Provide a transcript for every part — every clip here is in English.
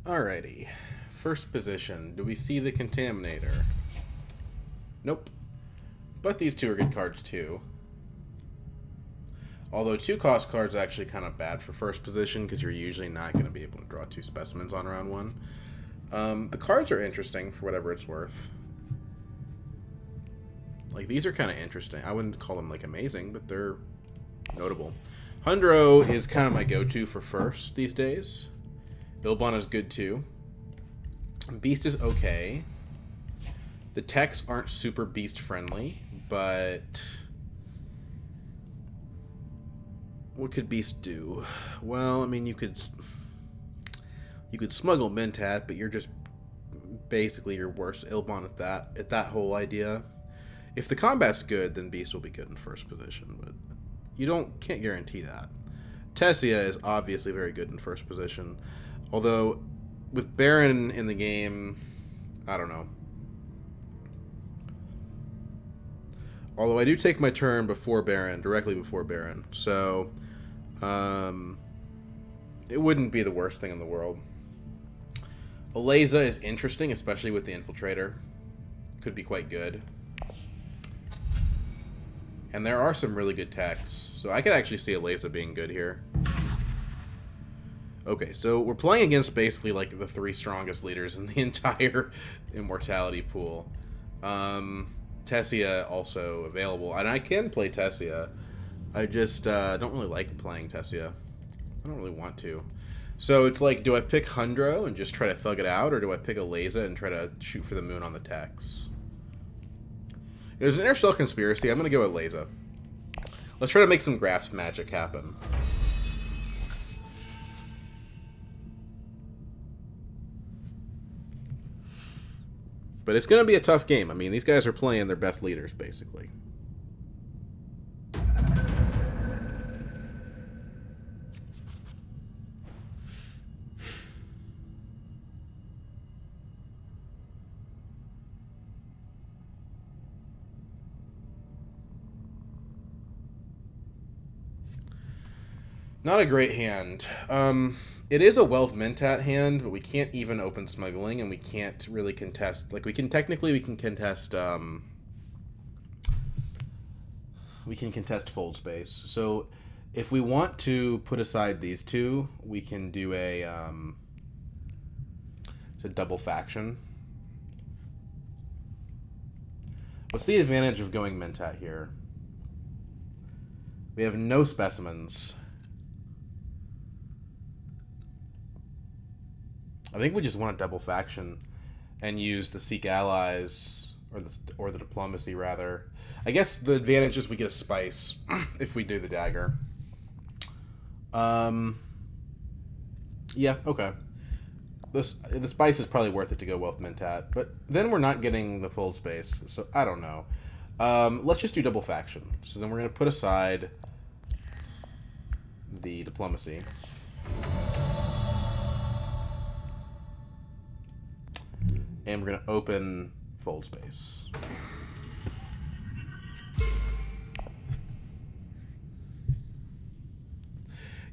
Alrighty. First position. Do we see the Contaminator? Nope. But these two are good cards too. Although 2-cost cards are actually kind of bad for first position because you're usually not going to be able to draw 2 specimens on round 1. The cards are interesting for whatever it's worth. Like, these are kind of interesting. I wouldn't call them, like, amazing, but they're notable. Hundro is kind of my go-to for first these days. Ilbon is good too. Beast is okay. The techs aren't super beast friendly, but what could Beast do? Well, I mean, you could smuggle Mentat, but you're just basically your worst Ilbon at that whole idea. If the combat's good, then Beast will be good in first position, but you can't guarantee that. Tessia is obviously very good in first position, although with Baron in the game, I don't know. Although I do take my turn before Baron, directly before Baron, so it wouldn't be the worst thing in the world. Ilesa is interesting, especially with the Infiltrator. Could be quite good. And there are some really good techs, so I could actually see Ilesa being good here. Okay, so we're playing against basically like the 3 strongest leaders in the entire Immortality pool. Tessia also available, and I can play Tessia. I just don't really like playing Tessia. I don't really want to. So it's like, do I pick Hundro and just try to thug it out, or do I pick Ilesa and try to shoot for the moon on the techs? There's an Interstellar Conspiracy. I'm going to go with Ilesa. Let's try to make some graft magic happen. But it's going to be a tough game. I mean, these guys are playing their best leaders, basically. Not a great hand. It is a Wealth Mentat hand, but we can't even open Smuggling, and we can't really contest. Like, we can contest. We can contest Fold Space. So, if we want to put aside these two, we can do a double faction. What's the advantage of going Mentat here? We have no specimens. I think we just want a double faction and use the Seek Allies, or the Diplomacy, rather. I guess the advantage is we get a Spice if we do the Dagger. Yeah, okay. The Spice is probably worth it to go Wealth Mentat, but then we're not getting the Fold Space, so I don't know. Let's just do double faction. So then we're going to put aside the Diplomacy. And we're going to open Fold Space.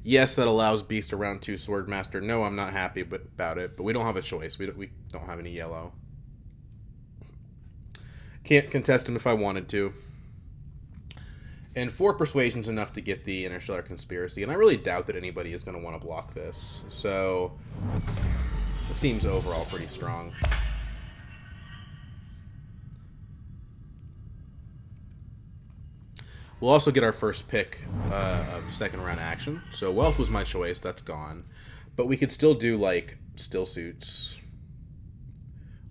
Yes, that allows Beast around 2 Swordmaster. No, I'm not happy about it, but we don't have a choice. We don't have any yellow. Can't contest him if I wanted to. And 4 Persuasion's enough to get the Interstellar Conspiracy, and I really doubt that anybody is going to want to block this. So, this seems overall pretty strong. We'll also get our first pick of second round action. So Wealth was my choice. That's gone. But we could still do, like, Still Suits.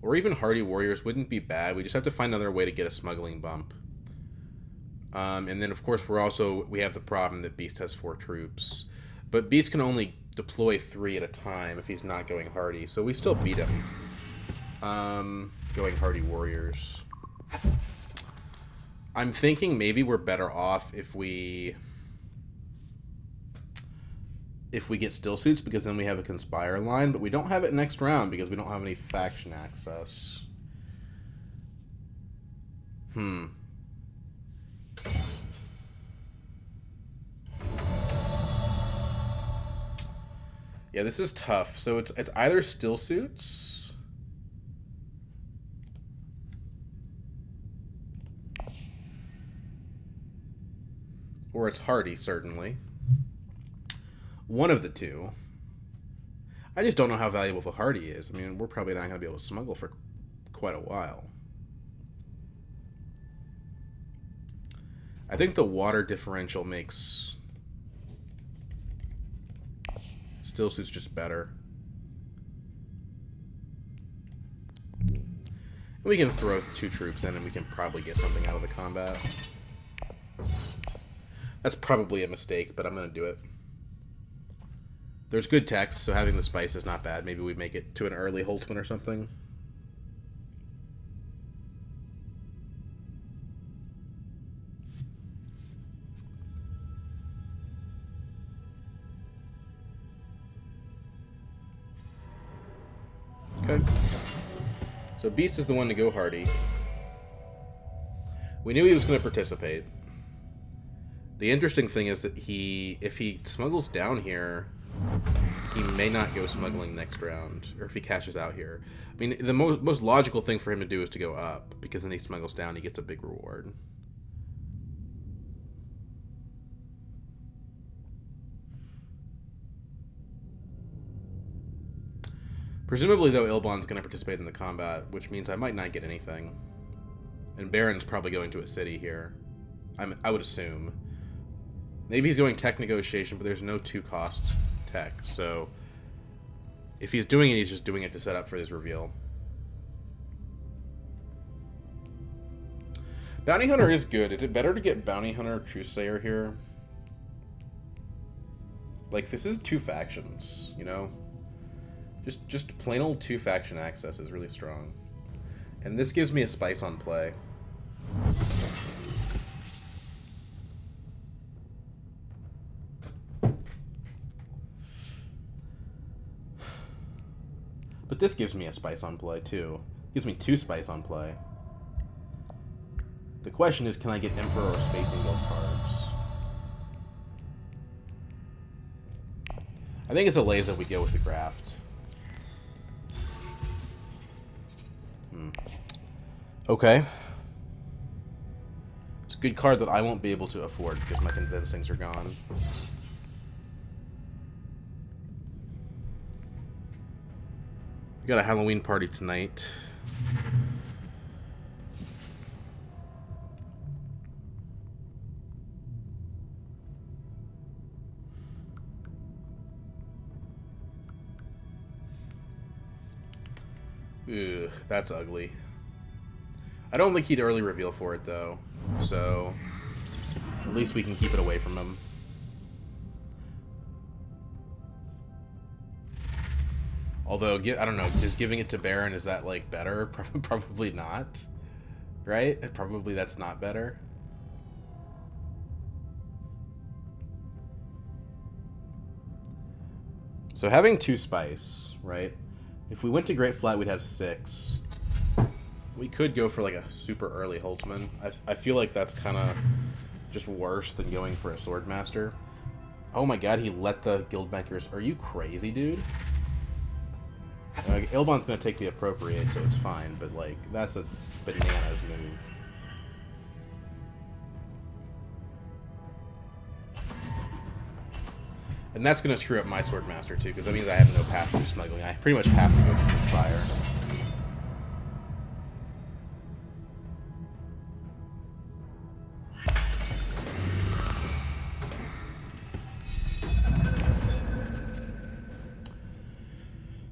Or even Hardy Warriors wouldn't be bad. We just have to find another way to get a Smuggling bump. And then, of course, we have the problem that Beast has 4 troops. But Beast can only deploy 3 at a time if he's not going Hardy. So we still beat him. Going Hardy Warriors. I'm thinking maybe we're better off if we get Still Suits, because then we have a Conspire line, but we don't have it next round because we don't have any faction access. Yeah, this is tough. So it's either still suits, or it's hardy, certainly. One of the two. I just don't know how valuable the hardy is. I mean, we're probably not going to be able to smuggle for quite a while. I think the water differential makes still suits just better. We can throw 2 troops in and we can probably get something out of the combat. That's probably a mistake, but I'm going to do it. There's good text, so having the spice is not bad. Maybe we make it to an early Holtzman or something. Okay. So Beast is the one to go hardy. We knew he was going to participate. The interesting thing is that if he smuggles down here, he may not go smuggling next round, or if he cashes out here. I mean, the most logical thing for him to do is to go up, because then he smuggles down, he gets a big reward. Presumably, though, Ilbon's going to participate in the combat, which means I might not get anything. And Baron's probably going to a city here. I would assume. Maybe he's going tech negotiation, but there's no 2-cost tech, so if he's doing it, he's just doing it to set up for his reveal. Bounty Hunter is good. Is it better to get Bounty Hunter or Truthsayer here? Like, this is 2 factions, you know? Just plain old 2-faction access is really strong. And this gives me a spice on play. But this gives me a spice on play, too. Gives me 2 spice on play. The question is, can I get Emperor or Spacing Guild cards? I think it's Ilesa we go with the Graft. Okay. It's a good card that I won't be able to afford because my convincings are gone. We got a Halloween party tonight. Ugh, that's ugly. I don't think he'd early reveal for it, though. So, at least we can keep it away from him. Although, I don't know, just giving it to Baron, is that, like, better? Probably not. Right? Probably that's not better. So having 2 spice, right? If we went to Great Flat, we'd have 6. We could go for like a super early Holtzman. I feel like that's kind of just worse than going for a Swordmaster. Oh my god, he let the Guildbankers... Are you crazy, dude? Ilbon's going to take the Appropriate, so it's fine, but like, that's a bananas move. And that's going to screw up my Swordmaster too, because that means I have no path to smuggling. I pretty much have to go for fire.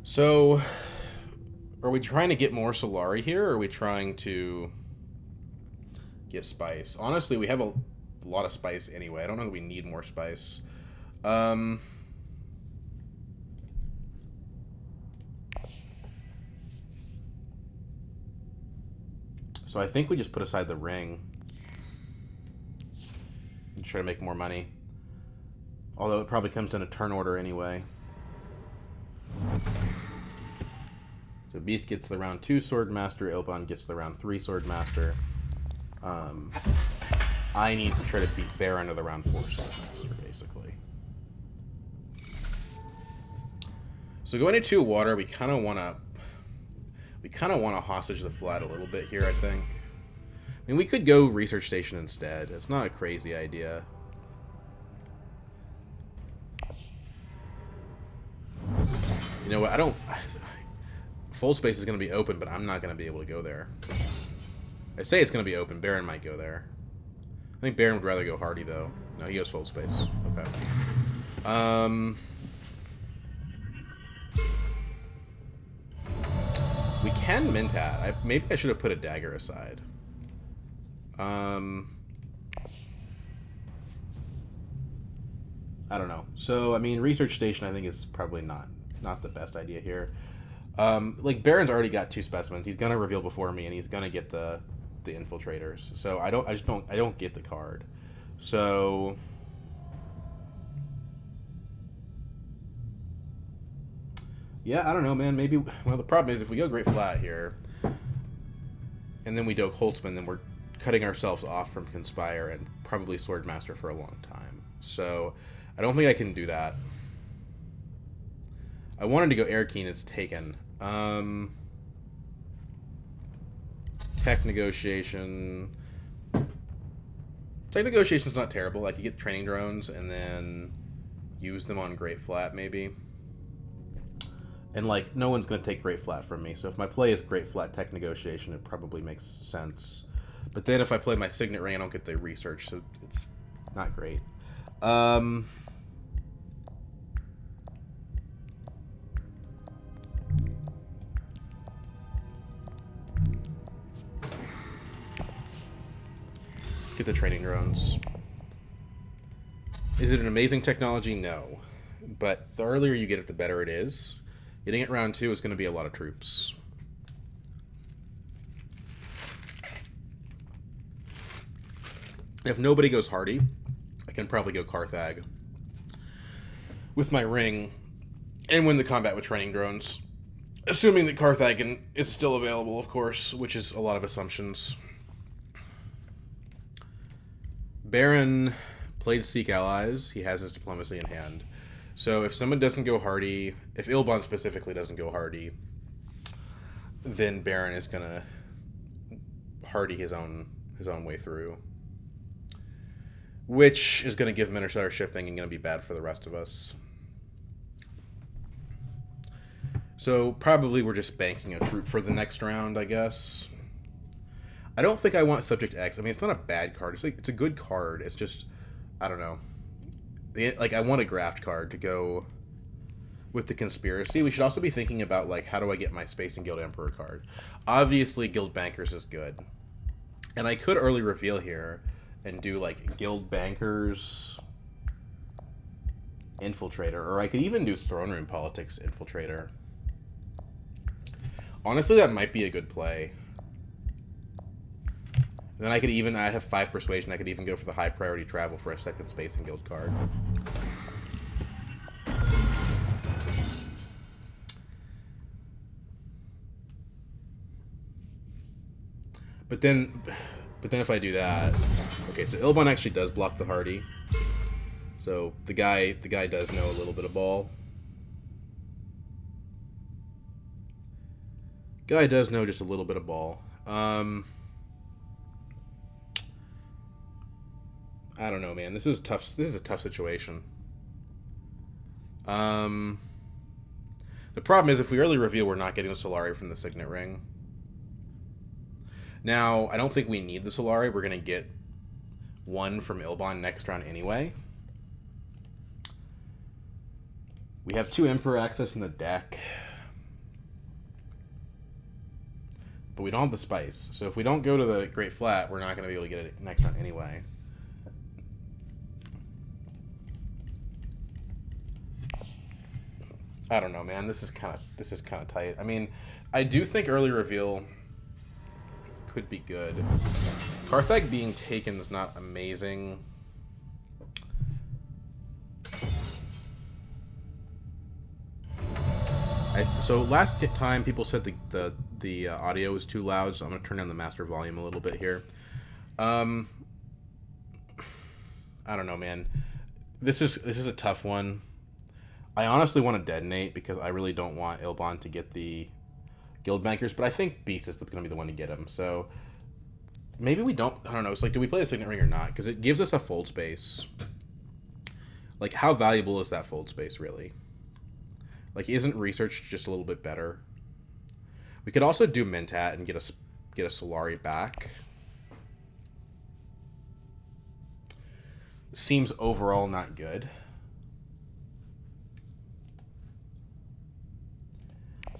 So, are we trying to get more Solari here, or are we trying to get spice? Honestly, we have a lot of spice anyway. I don't know that we need more spice. So I think we just put aside the ring and try to make more money. Although it probably comes in a turn order anyway. So Beast gets the round 2 Swordmaster, Ilbon gets the round 3 Swordmaster. I need to try to beat Baron to the round 4 Swordmaster, basically. So going into water, we kind of want to hostage the flat a little bit here, I think. I mean, we could go research station instead. It's not a crazy idea. You know what? Full space is going to be open, but I'm not going to be able to go there. I say it's going to be open. Baron might go there. I think Baron would rather go Hardy, though. No, he goes full space. Okay. We can Mentat. Maybe I should have put a dagger aside. I don't know. So, I mean, research station I think is probably not the best idea here. Like, Baron's already got 2 specimens. He's gonna reveal before me, and he's gonna get the infiltrators. So I don't get the card. So yeah, I don't know, man. Maybe, well, the problem is if we go Great Flat here, and then we do Holtzman, then we're cutting ourselves off from Conspire and probably Swordmaster for a long time. So I don't think I can do that. I wanted to go Air Keen, it's taken. Tech negotiation. Tech negotiation's not terrible. I could get training drones and then use them on Great Flat, maybe. And, like, no one's going to take Great Flat from me. So if my play is Great Flat Tech negotiation, it probably makes sense. But then if I play my Signet Ring, I don't get the research, so it's not great. Get the training drones. Is it an amazing technology? No. But the earlier you get it, the better it is. Getting it round 2 is going to be a lot of troops. If nobody goes Hardy, I can probably go Carthag with my ring and win the combat with training drones. Assuming that Carthag is still available, of course, which is a lot of assumptions. Baron played Seek Allies. He has his diplomacy in hand. So if someone doesn't go Hardy, if Ilban specifically doesn't go Hardy, then Baron is going to Hardy his own way through. Which is going to give him interstellar shipping and going to be bad for the rest of us. So probably we're just banking a troop for the next round, I guess. I don't think I want Subject X. I mean, it's not a bad card. It's a good card. It's just, I don't know. Like, I want a Graft card to go with the Conspiracy. We should also be thinking about, like, how do I get my Space and Guild Emperor card? Obviously, Guild Bankers is good. And I could early reveal here and do, like, Guild Bankers Infiltrator. Or I could even do Throne Room Politics Infiltrator. Honestly, that might be a good play. And then I have 5 Persuasion. I could even go for the High Priority Travel for a second Space and Guild card. But then if I do that, okay, so Ilban actually does block the Hardy. So the guy does know a little bit of ball. Guy does know just a little bit of ball. I don't know, man. This is tough. This is a tough situation. The problem is if we early reveal, we're not getting the Solari from the Signet Ring. Now, I don't think we need the Solari. We're going to get 1 from Ilban next round anyway. We have 2 Emperor access in the deck. But we don't have the Spice. So if we don't go to the Great Flat, we're not going to be able to get it next round anyway. I don't know, man. This is kind of tight. I mean, I do think early reveal could be good. Carthag being taken is not amazing. So last time people said the audio was too loud, so I'm gonna turn down the master volume a little bit here. I don't know, man. This is a tough one. I honestly want to detonate because I really don't want Ilbon to get the guild bankers, but I think Beast is going to be the one to get him. So maybe we don't. I don't know. It's like, do we play the Signet Ring or not? Because it gives us a fold space. Like, how valuable is that fold space really? Like, isn't research just a little bit better? We could also do Mentat and get a Solari back. Seems overall not good.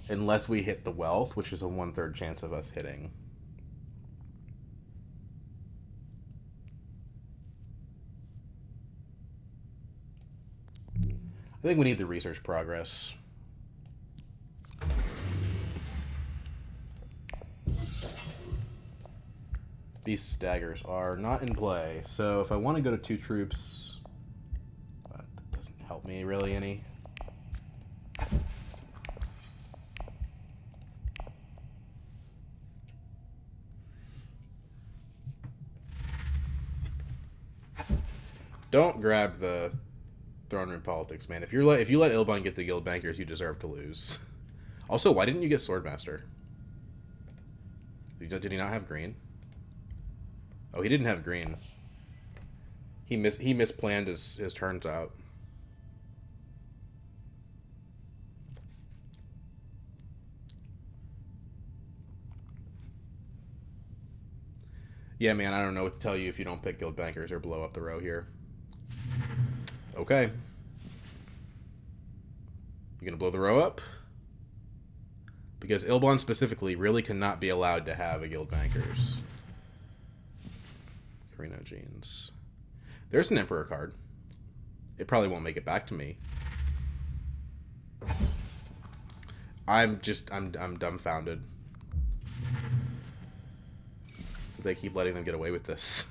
Unless we hit the wealth, which is a 1/3 chance of us hitting. I think we need the research progress. Beast daggers are not in play, so if I want to go to 2 troops, that doesn't help me really any. Don't grab the throne room politics, man. If you let Ilbon get the guild bankers, you deserve to lose. Also, why didn't you get Swordmaster? Did he not have green? Oh, he didn't have green. He misplanned his turns out. Yeah, man, I don't know what to tell you if you don't pick guild bankers or blow up the row here. Okay. You gonna blow the row up? Because Ilbon specifically really cannot be allowed to have a guild bankers. Carino Jeans. There's an Emperor card. It probably won't make it back to me. I'm dumbfounded. They keep letting them get away with this.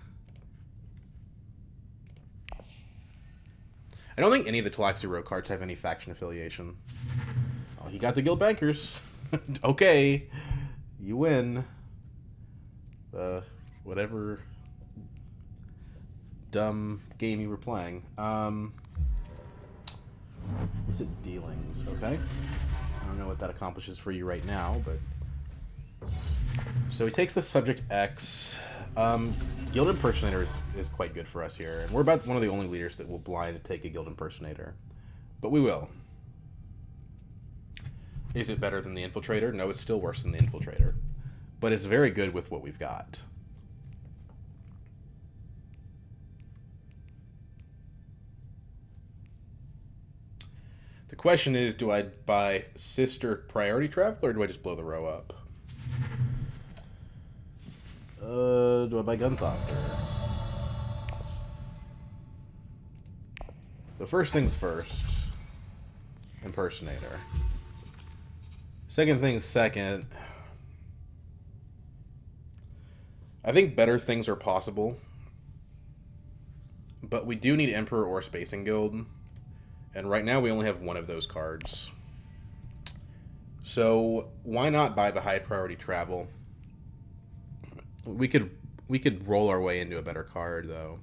I don't think any of the Talaxi Row cards have any faction affiliation. Oh, he got the guild bankers. Okay, you win. Whatever dumb game you were playing. Is it dealings? Okay. I don't know what that accomplishes for you right now, but so he takes the subject X. Guild Impersonator is quite good for us here, and we're about one of the only leaders that will blind take a Guild Impersonator, but we will. Is it better than the Infiltrator? No, it's still worse than the Infiltrator, but it's very good with what we've got. The question is, do I buy Sister Priority Travel, or do I just blow the row up? Do I buy Gunthopter? So first things first. Impersonator. Second things second. I think better things are possible. But we do need Emperor or Spacing Guild. And right now we only have one of those cards. So why not buy the high priority travel? We could roll our way into a better card though.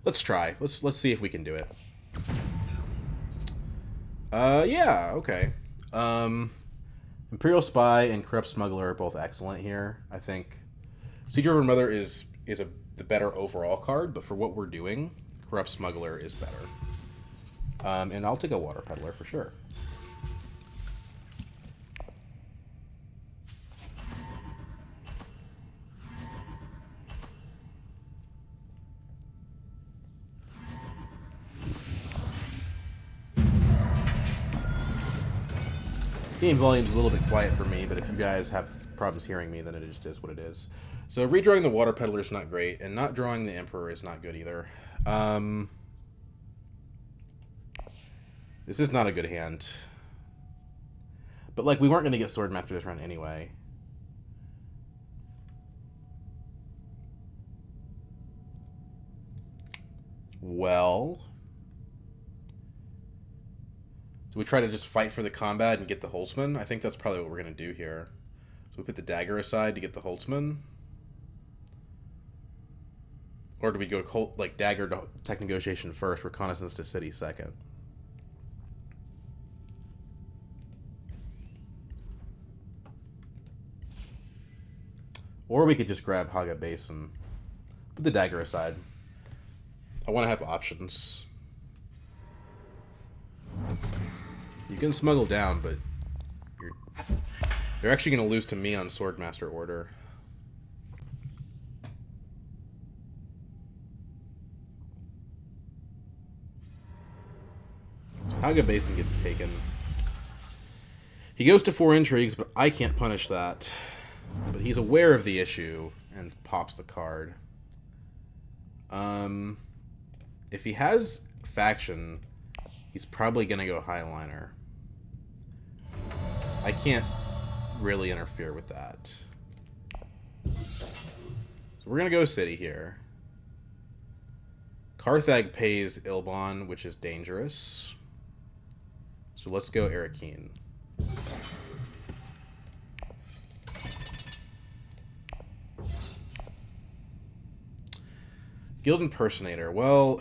Let's try. Let's see if we can do it. Yeah, okay. Imperial Spy and Corrupt Smuggler are both excellent here. I think Siege of Her Mother is the better overall card, but for what we're doing, Corrupt Smuggler is better. And I'll take a Water Peddler for sure. Game volume's a little bit quiet for me, but if you guys have problems hearing me, then it just is what it is. So redrawing the Water Peddler is not great, and not drawing the Emperor is not good either. This is not a good hand. But, like, we weren't going to get Swordmaster this round anyway. Well, do we try to just fight for the combat and get the Holtzman? I think that's probably what we're going to do here. So we put the dagger aside to get the Holtzman. Or do we go like dagger to tech negotiation first, reconnaissance to city second? Or we could just grab Haga base and put the dagger aside. I want to have options. You can smuggle down, but you're actually going to lose to me on Swordmaster order. So Haga Basin gets taken. He goes to 4 intrigues, but I can't punish that. But he's aware of the issue and pops the card. If he has faction, he's probably going to go Highliner. I can't really interfere with that. So we're going to go City here. Carthag pays Ilban, which is dangerous. So let's go Arakeen. Guild Impersonator. Well,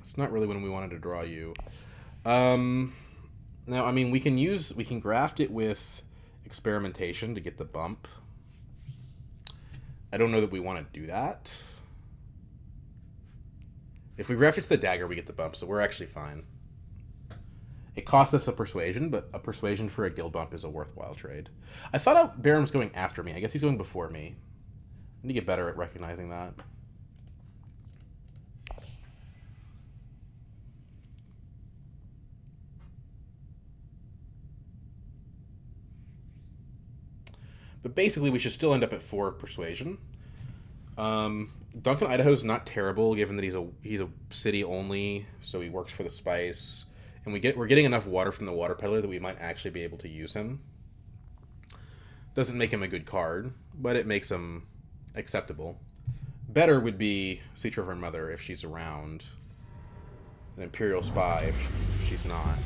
it's not really when we wanted to draw you. Now, I mean, we can graft it with experimentation to get the bump. I don't know that we want to do that. If we graft it to the dagger, we get the bump, so we're actually fine. It costs us a persuasion, but a persuasion for a guild bump is a worthwhile trade. I thought Baron was going after me. I guess he's going before me. I need to get better at recognizing that. But basically, we should still end up at 4 persuasion. Duncan Idaho's not terrible, given that he's a city only, so he works for the spice, and we're getting enough water from the water peddler that we might actually be able to use him. Doesn't make him a good card, but it makes him acceptable. Better would be Seat Reverend Mother if she's around, an Imperial Spy if she's not.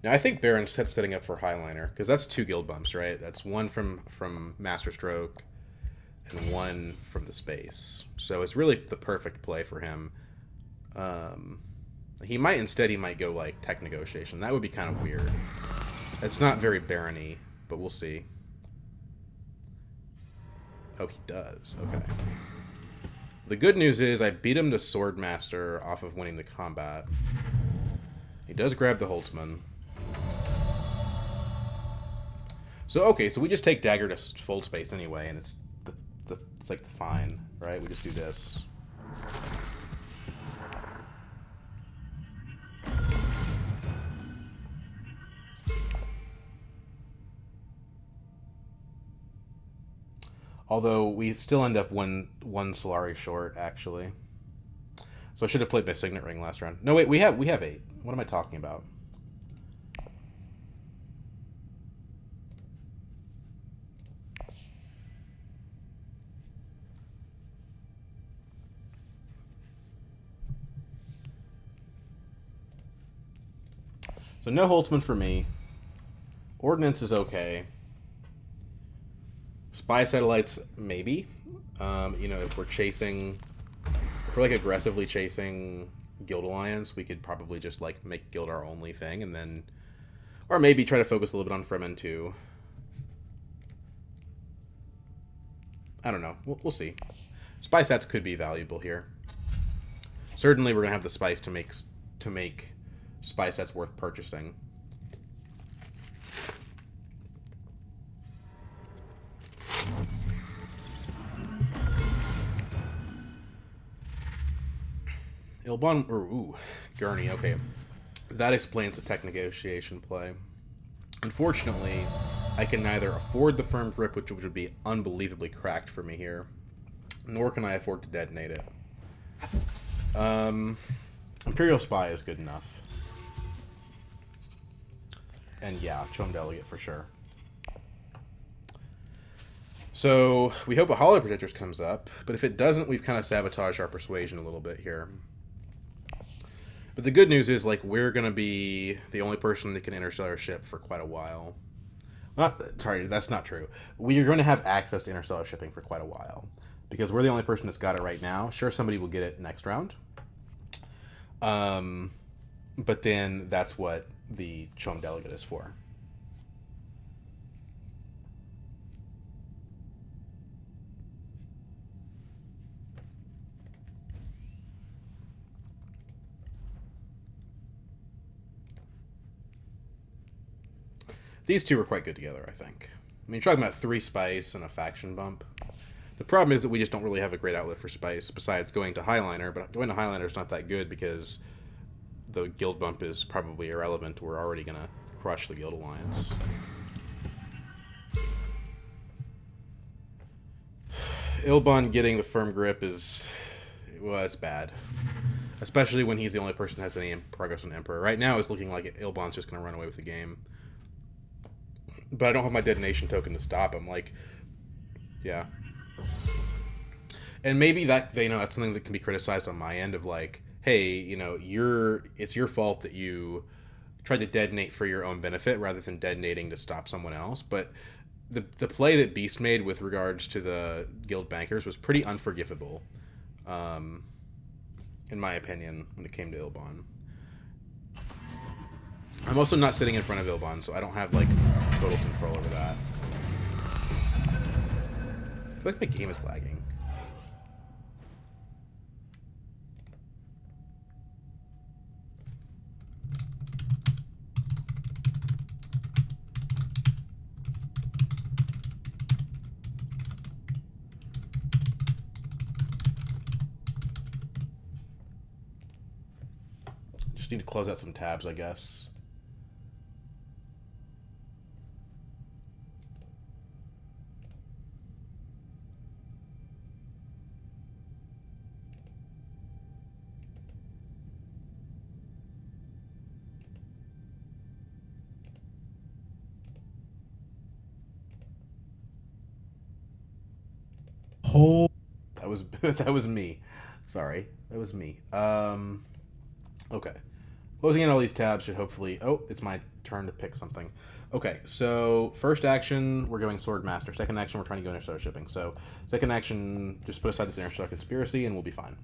Now, I think Baron's setting up for Highliner, because that's 2 guild bumps, right? That's 1 from Master Stroke, and 1 from the space. So it's really the perfect play for him. He might go, like, Tech Negotiation. That would be kind of weird. It's not very Baron-y, but we'll see. Oh, he does. Okay. The good news is I beat him to Swordmaster off of winning the combat. He does grab the Holtzman. So, okay, so we just take dagger to full space anyway, and it's like fine, right? We just do this. Although we still end up one Solari short, actually. So I should have played my Signet Ring last round. No, wait, we have 8. What am I talking about? So no Holtzman for me. Ordnance is okay. Spy satellites, maybe. You know, if we're like aggressively chasing Guild Alliance, we could probably just like make Guild our only thing, and then, or maybe try to focus a little bit on Fremen too. I don't know. We'll see. Spy sets could be valuable here. Certainly, we're gonna have the spice to make spy sets worth purchasing. Ilban, Gurney, okay. That explains the Tech Negotiation play. Unfortunately, I can neither afford the Firm Grip, which would be unbelievably cracked for me here, nor can I afford to detonate it. Imperial Spy is good enough. And yeah, Chum Delegate for sure. So, we hope a Hollow Protectors comes up, but if it doesn't, we've kind of sabotaged our persuasion a little bit here. But the good news is, like, we're going to be the only person that can interstellar ship for quite a while. Sorry, that's not true. We are going to have access to interstellar shipping for quite a while, because we're the only person that's got it right now. Sure, somebody will get it next round. But then that's what the CHOAM delegate is for. These two are quite good together, I think. I mean, you're talking about 3 spice and a faction bump. The problem is that we just don't really have a great outlet for spice besides going to Highliner, but going to Highliner is not that good because the guild bump is probably irrelevant. We're already going to crush the guild alliance. Ilban getting the firm grip is... well, it's bad. Especially when he's the only person that has any progress on Emperor. Right now it's looking like Ilban's just going to run away with the game. But I don't have my detonation token to stop him. Like, yeah. And maybe that, you know, that's something that can be criticized on my end of like, hey, you know, it's your fault that you tried to detonate for your own benefit rather than detonating to stop someone else. But the play that Beast made with regards to the guild bankers was pretty unforgivable, in my opinion, when it came to Ilban. I'm also not sitting in front of Ilban, so I don't have like total control over that. I feel like my game is lagging. Just need to close out some tabs, I guess. Oh, That was me. Sorry, that was me. Okay. Closing in all these tabs should hopefully... oh, it's my turn to pick something. Okay, so first action, we're going Sword Master. Second action, we're trying to go Interstellar Shipping. So second action, just put aside this Interstellar Conspiracy and we'll be fine.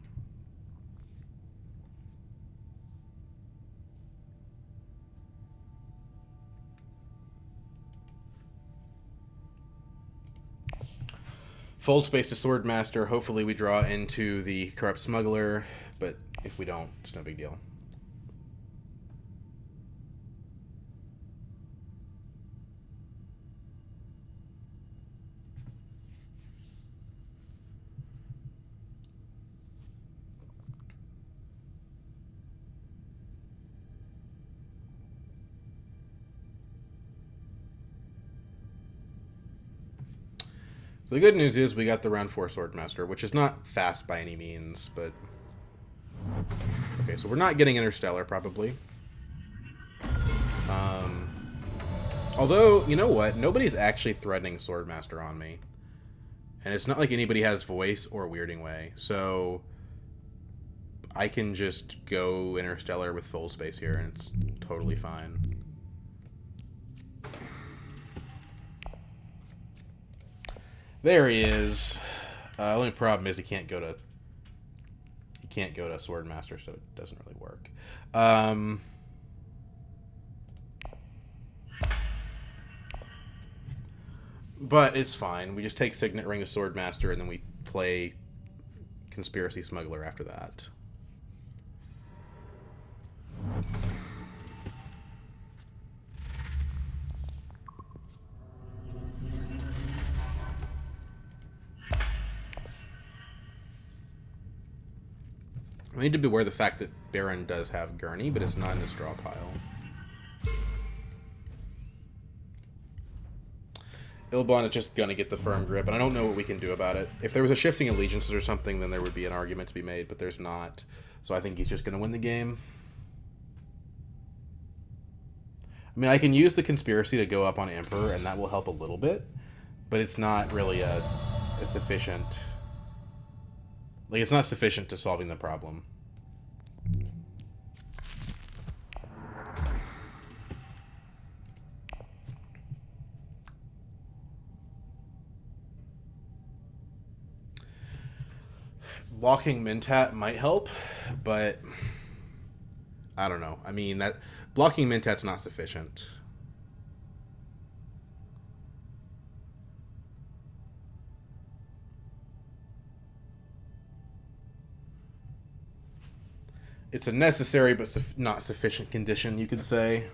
Fold space to Sword Master. Hopefully we draw into the Corrupt Smuggler, but if we don't, it's no big deal. So the good news is we got the round 4 Swordmaster, which is not fast by any means, but... okay, so we're not getting Interstellar, probably. Although, you know what? Nobody's actually threatening Swordmaster on me. And it's not like anybody has voice or Weirding Way, so... I can just go Interstellar with full space here, and it's totally fine. There he is. Only problem is he can't go to Swordmaster, so it doesn't really work. But it's fine. We just take Signet Ring to Swordmaster, and then we play Conspiracy Smuggler after that. We need to beware the fact that Baron does have Gurney, but it's not in his draw pile. Ilban is just gonna get the firm grip, and I don't know what we can do about it. If there was a shifting allegiances or something, then there would be an argument to be made, but there's not. So I think he's just gonna win the game. I mean, I can use the Conspiracy to go up on Emperor, and that will help a little bit, but it's not really a sufficient... like, it's not sufficient to solving the problem. Locking Mentat might help, but I don't know. I mean, that blocking Mentat's not sufficient. It's a necessary but not sufficient condition, you could say.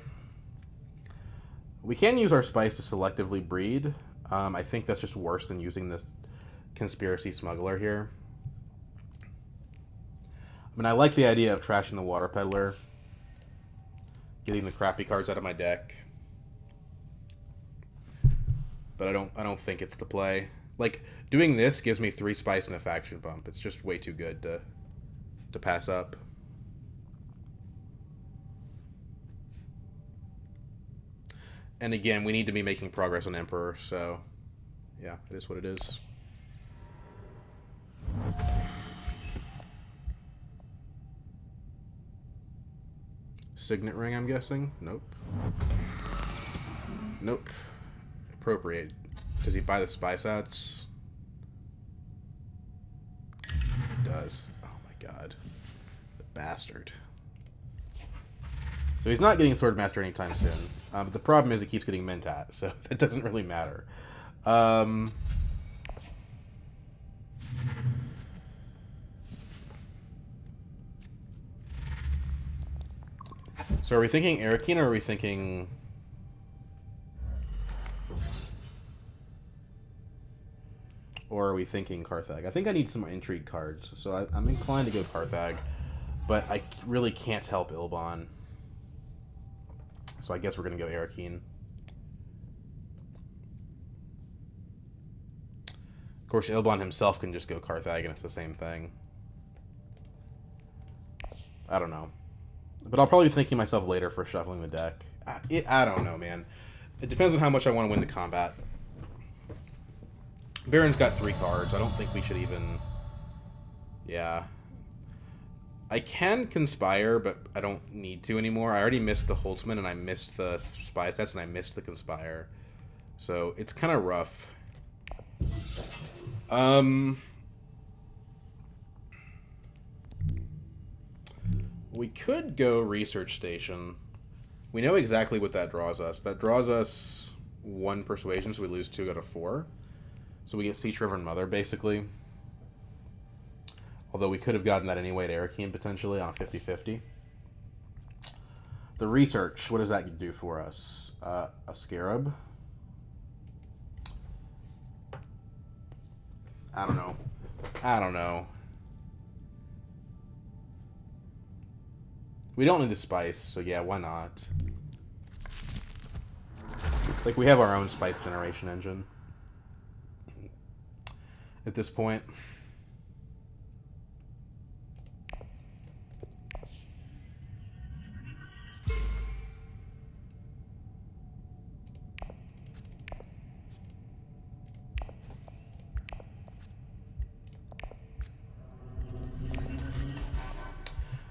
We can use our spice to selectively breed. I think that's just worse than using this conspiracy smuggler here. I mean, I like the idea of trashing the water peddler, getting the crappy cards out of my deck, but I don't think it's the play. Like, doing this gives me 3 spice and a faction bump. It's just way too good to pass up. And again, we need to be making progress on Emperor, so yeah, it is what it is. Signet ring, I'm guessing? Nope. Nope. Appropriate. Does he buy the spy sats? He does. Oh my god. The bastard. So he's not getting Swordmaster anytime soon. But the problem is he keeps getting Mentat, so that doesn't really matter. So are we thinking Arakeen, or are we thinking... Or are we thinking Carthag? I think I need some more intrigue cards, so I'm inclined to go Carthag. But I really can't help Ilban. So I guess we're going to go Arakeen. Of course, Ilban himself can just go Carthag, and it's the same thing. I don't know. But I'll probably be thanking myself later for shuffling the deck. I don't know, man. It depends on how much I want to win the combat. Baron's got 3 cards. I don't think we should even... Yeah. I can Conspire, but I don't need to anymore. I already missed the Holtzman, and I missed the Spy Sets, and I missed the Conspire. So, it's kind of rough. We could go Research Station. We know exactly what that draws us. That draws us 1 Persuasion, so we lose 2 out of 4. So we get Siege Reverend Mother, basically. Although we could have gotten that anyway at Arakeen, potentially, on a 50-50. The Research, what does that do for us? A Scarab. I don't know. I don't know. We don't need the spice, so yeah, why not? Like, we have our own spice generation engine at this point.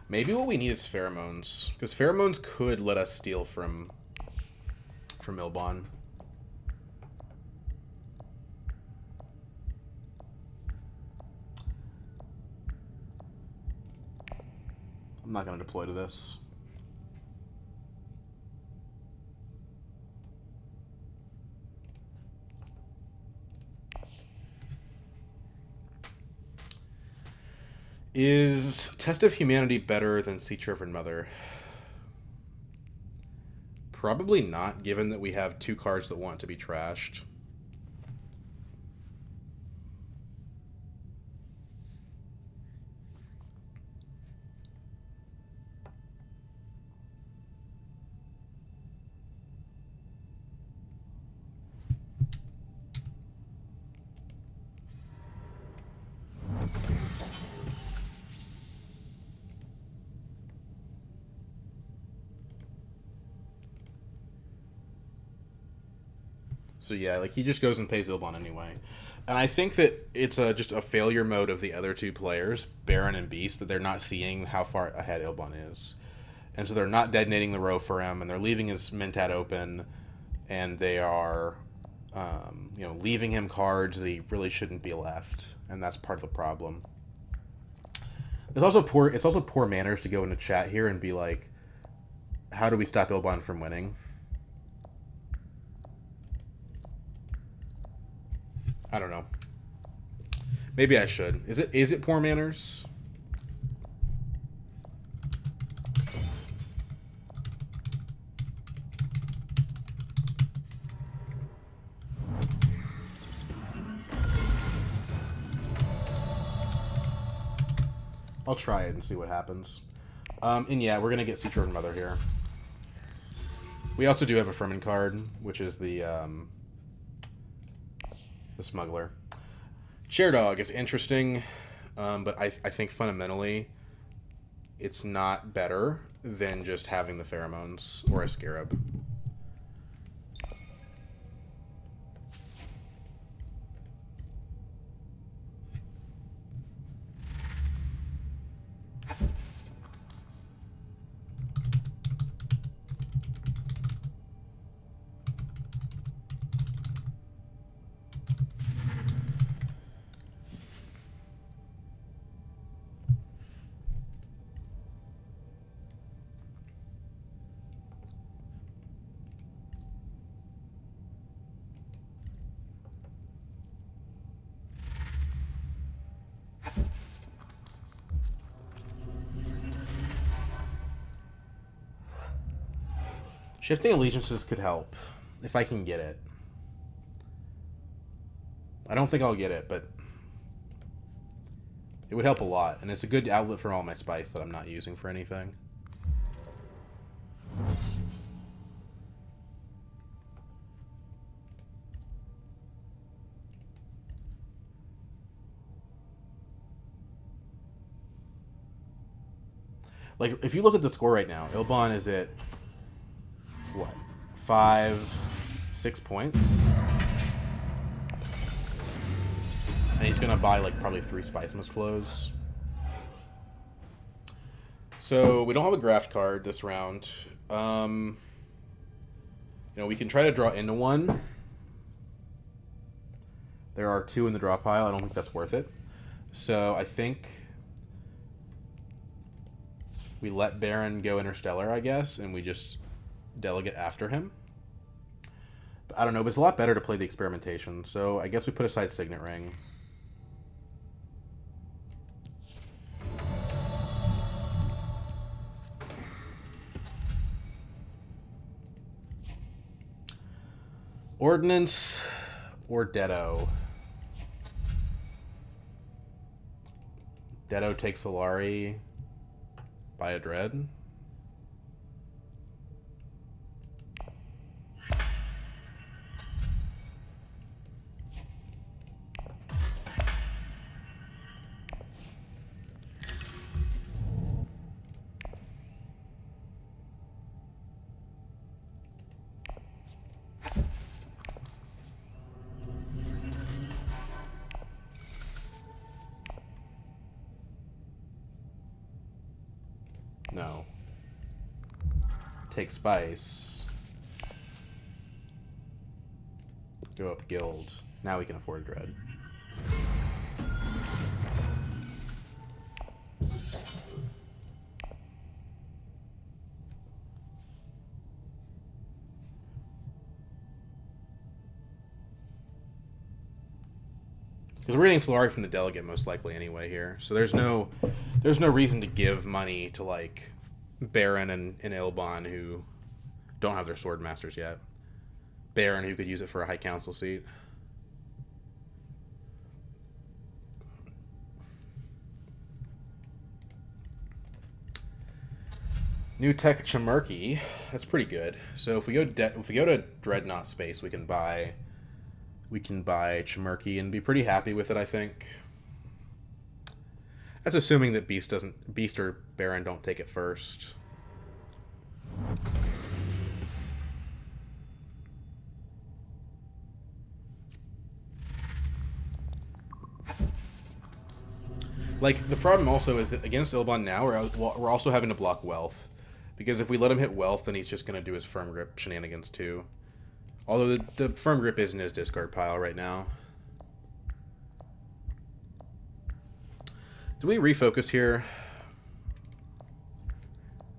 Maybe what we need is Pheromones, because Pheromones could let us steal from Ilban. I'm not going to deploy to this. Is Test of Humanity better than Siege Reverend Mother? Probably not, given that we have 2 cards that want to be trashed. So yeah, like, he just goes and pays Ilban anyway. And I think that it's just a failure mode of the other 2 players, Baron and Beast, that they're not seeing how far ahead Ilban is. And so they're not detonating the row for him, and they're leaving his Mentat open, and they are, leaving him cards that he really shouldn't be left. And that's part of the problem. It's also poor manners to go into chat here and be like, How do we stop Ilban from winning? I don't know. Maybe I should. Is it poor manners? I'll try it and see what happens. And yeah, we're gonna get Sutured Mother here. We also do have a Ferment card, which is the Smuggler. Chair Dog is interesting, but I think fundamentally it's not better than just having the Pheromones or a Scarab. Shifting Allegiances could help, if I can get it. I don't think I'll get it, but it would help a lot, and it's a good outlet for all my spice that I'm not using for anything. Like, if you look at the score right now, Ilban is at what? 5-6 points? And he's gonna buy like probably 3 Spice Mist Flows. So we don't have a draft card this round. You know, we can try to draw into one. There are 2 in the draw pile. I don't think that's worth it. So I think we let Baron go Interstellar, I guess, and we just Delegate after him. But I don't know, but it's a lot better to play the Experimentation. So I guess we put aside Signet Ring. Ordnance or Dedo? Dedo takes Solari by a Dread. No. Take Spice. Go up Guild. Now we can afford Dread. Because we're getting Solari from the Delegate most likely anyway here. So there's no reason to give money to like Baron and Ilban who don't have their Sword Masters yet. Baron who could use it for a High Council seat. New Tech Chimerky. That's pretty good. So if we go to Dreadnought space, we can buy Chimerky and be pretty happy with it, I think. That's assuming that Beast or Baron don't take it first. Like, the problem also is that against Ilban now, we're also having to block Wealth. Because if we let him hit Wealth, then he's just going to do his Firm Grip shenanigans too. Although the Firm Grip is in his discard pile right now. Do we refocus here?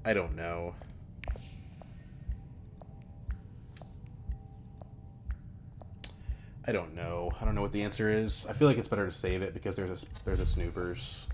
I don't know. I don't know. I don't know what the answer is. I feel like it's better to save it because there's a snoopers.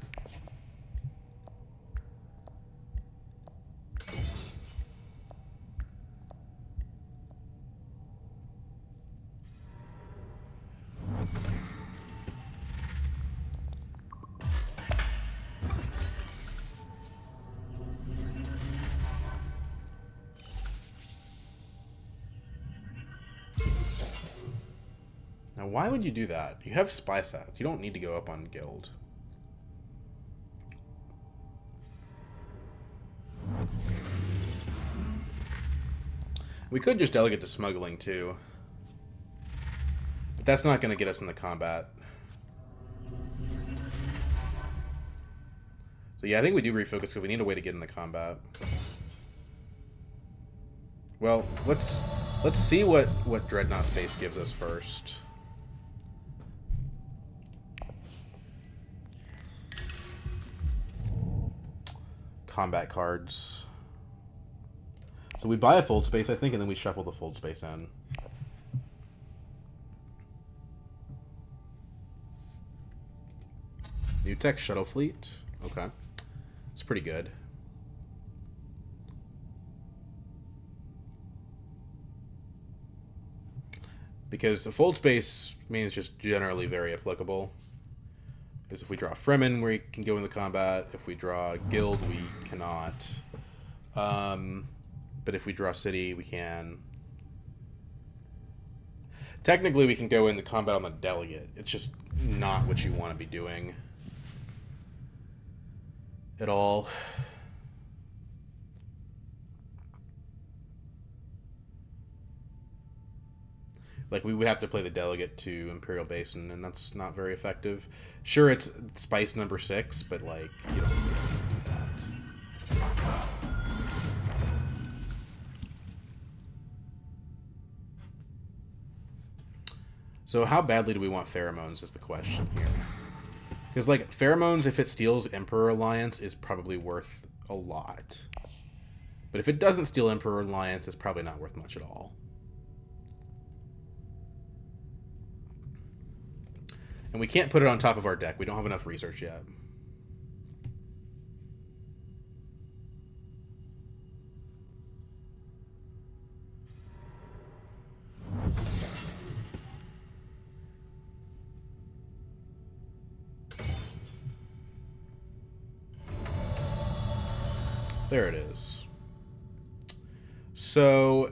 Now, why would you do that? You have spy stats. You don't need to go up on guild. We could just delegate to smuggling, too. But that's not going to get us in the combat. So yeah, I think we do refocus because we need a way to get in the combat. Well, let's see what Dreadnought Space gives us first. Combat cards. So we buy a fold space, I think, and then we shuffle the fold space in. New tech shuttle fleet. Okay. It's pretty good. Because the fold space means just generally very applicable. Because if we draw Fremen, we can go in the combat. If we draw Guild, we cannot. But if we draw City, we can. Technically, we can go in the combat on the Delegate. It's just not what you want to be doing at all. Like, we would have to play the Delegate to Imperial Basin, and that's not very effective. Sure, it's spice number 6, but, like, you don't need that. So how badly do we want Pheromones is the question here. Because, like, Pheromones, if it steals Emperor Alliance, is probably worth a lot. But if it doesn't steal Emperor Alliance, it's probably not worth much at all. And we can't put it on top of our deck. We don't have enough research yet. There it is. So,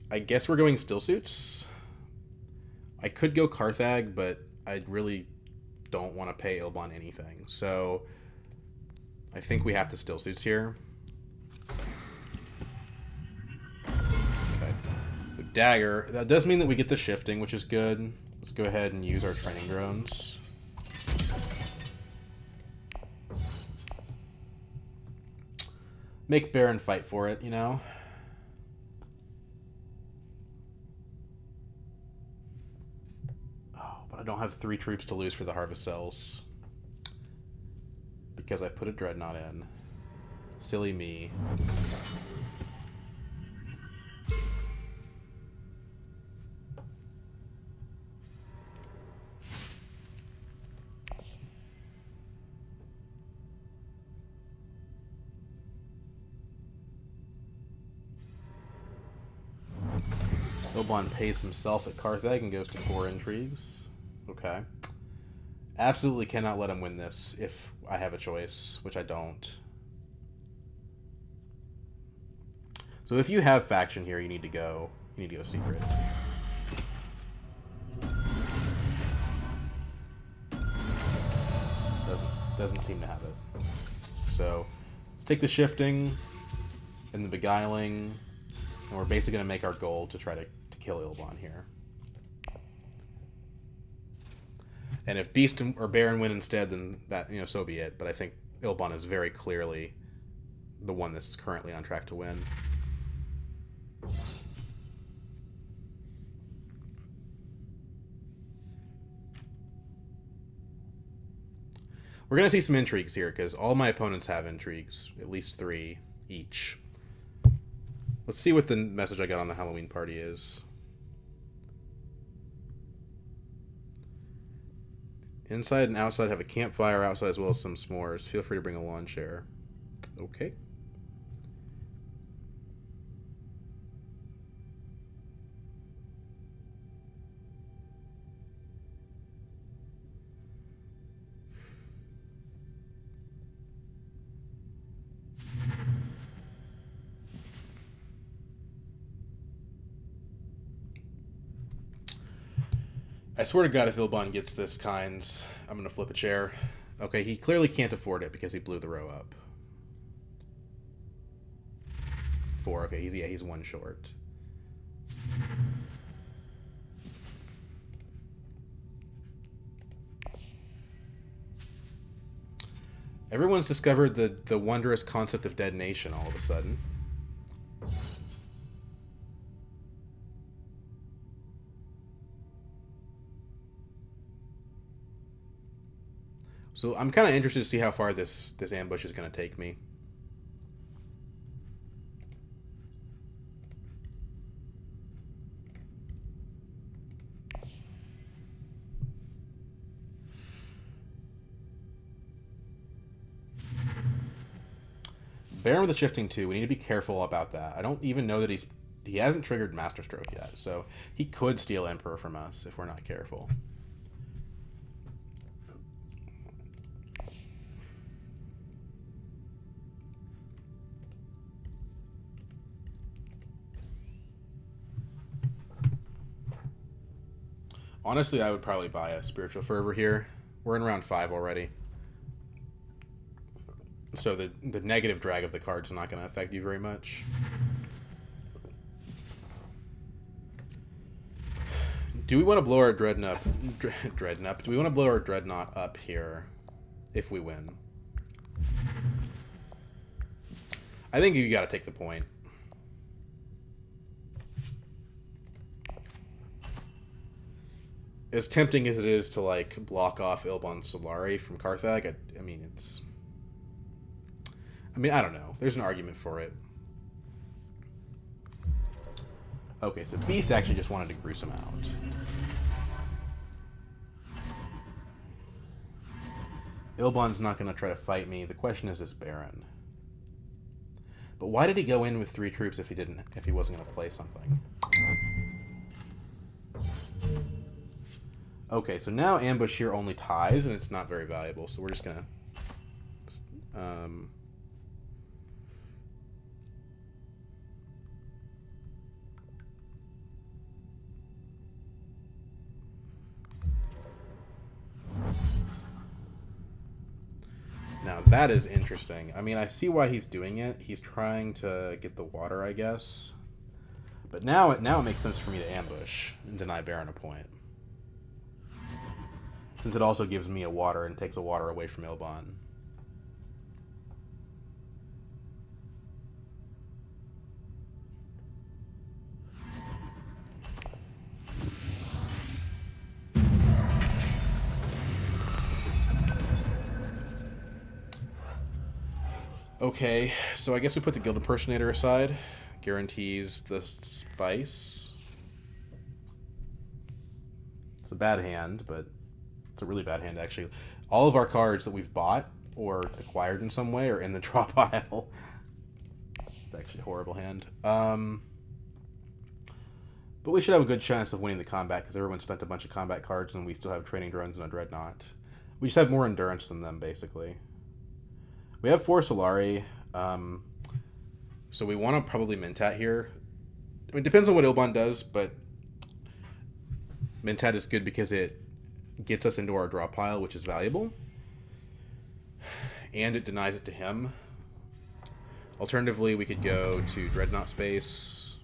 I guess we're going still suits. I could go Carthag, but I really don't want to pay Ilbon anything. So, I think we have to still suits here. Okay. So Dagger. That does mean that we get the shifting, which is good. Let's go ahead and use our training drones. Make Baron fight for it, you know? Oh, but I don't have 3 troops to lose for the Harvest Cells. Because I put a Dreadnought in. Silly me. Ilbon pays himself at Carthage and goes to 4 intrigues. Okay. Absolutely cannot let him win this if I have a choice, which I don't. So if you have faction here, you need to go secret. Doesn't seem to have it. So let's take the shifting and the beguiling, and we're basically going to make our goal to try to kill Ilbon here. And if Beast or Baron win instead, then that, you know, so be it. But I think Ilbon is very clearly the one that's currently on track to win. We're going to see some intrigues here, because all my opponents have intrigues. At least 3 each. Let's see what the message I got on the Halloween party is. Inside and outside have a campfire outside as well as some s'mores. Feel free to bring a lawn chair. Okay. I swear to God, if Ilbon gets this kind, I'm going to flip a chair. Okay, he clearly can't afford it because he blew the row up. 4, okay, he's one short. Everyone's discovered the wondrous concept of detonation all of a sudden. So I'm kind of interested to see how far this ambush is going to take me. Baron with a shifting 2. We need to be careful about that. I don't even know that he hasn't triggered Masterstroke yet, so he could steal Emperor from us if we're not careful. Honestly, I would probably buy a Spiritual Fervor here. We're in round 5 already. So the negative drag of the card's not going to affect you very much. Do we want to blow our Dreadnought? Do we want to blow our Dreadnought up here if we win? I think you got to take the point. As tempting as it is to like block off Ilbon Solari from Carthag, I mean I don't know. There's an argument for it. Okay, so Beast actually just wanted to Gruesome out. Ilbon's not going to try to fight me. The question is Baron. But why did he go in with 3 troops if he wasn't going to play something? Okay, so now ambush here only ties, and it's not very valuable, so we're just gonna... Now that is interesting. I mean, I see why he's doing it. He's trying to get the water, I guess. But now it makes sense for me to ambush and deny Baron a point. Since it also gives me a water and takes a water away from Ilbon. Okay, so I guess we put the Guild Impersonator aside. Guarantees the spice. It's a bad hand, but it's a really bad hand, actually. All of our cards that we've bought or acquired in some way are in the draw pile. It's actually a horrible hand. But we should have a good chance of winning the combat because everyone spent a bunch of combat cards and we still have training drones and a dreadnought. We just have more endurance than them, basically. We have 4 Solari, so we want to probably Mentat here. I mean, it depends on what Ilbon does, but Mentat is good because it gets us into our draw pile, which is valuable. And it denies it to him. Alternatively, we could go to Dreadnought space,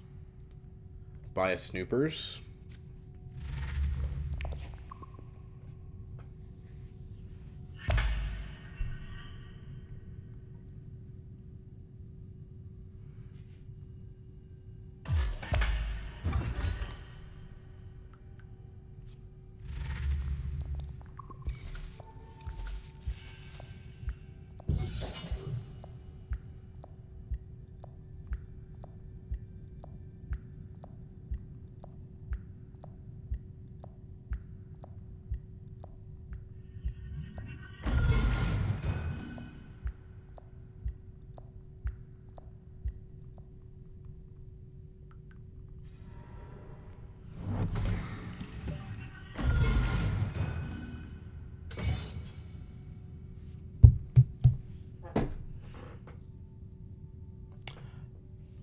buy a Snoopers.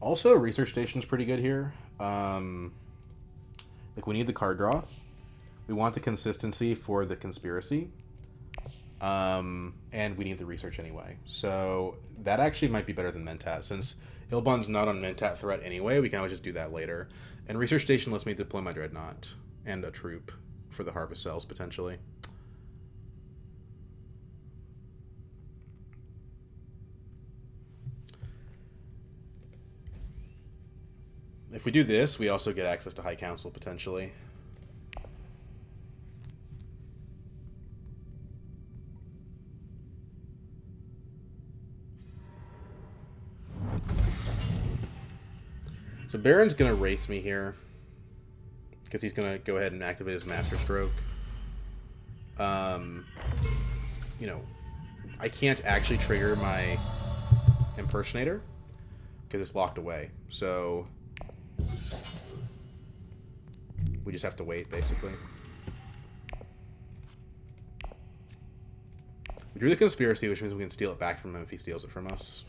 Also, research station's pretty good here. Like, we need the card draw. We want the consistency for the conspiracy. And we need the research anyway. So that actually might be better than Mentat. Since Ilbon's not on Mentat threat anyway, we can always just do that later. And research station lets me deploy my Dreadnought and a troop for the harvest cells, potentially. If we do this, we also get access to High Council, potentially. So Baron's going to race me here, because he's going to go ahead and activate his Master Stroke. You know, I can't actually trigger my Impersonator, because it's locked away. So we just have to wait, basically. We drew the Conspiracy, which means we can steal it back from him if he steals it from us.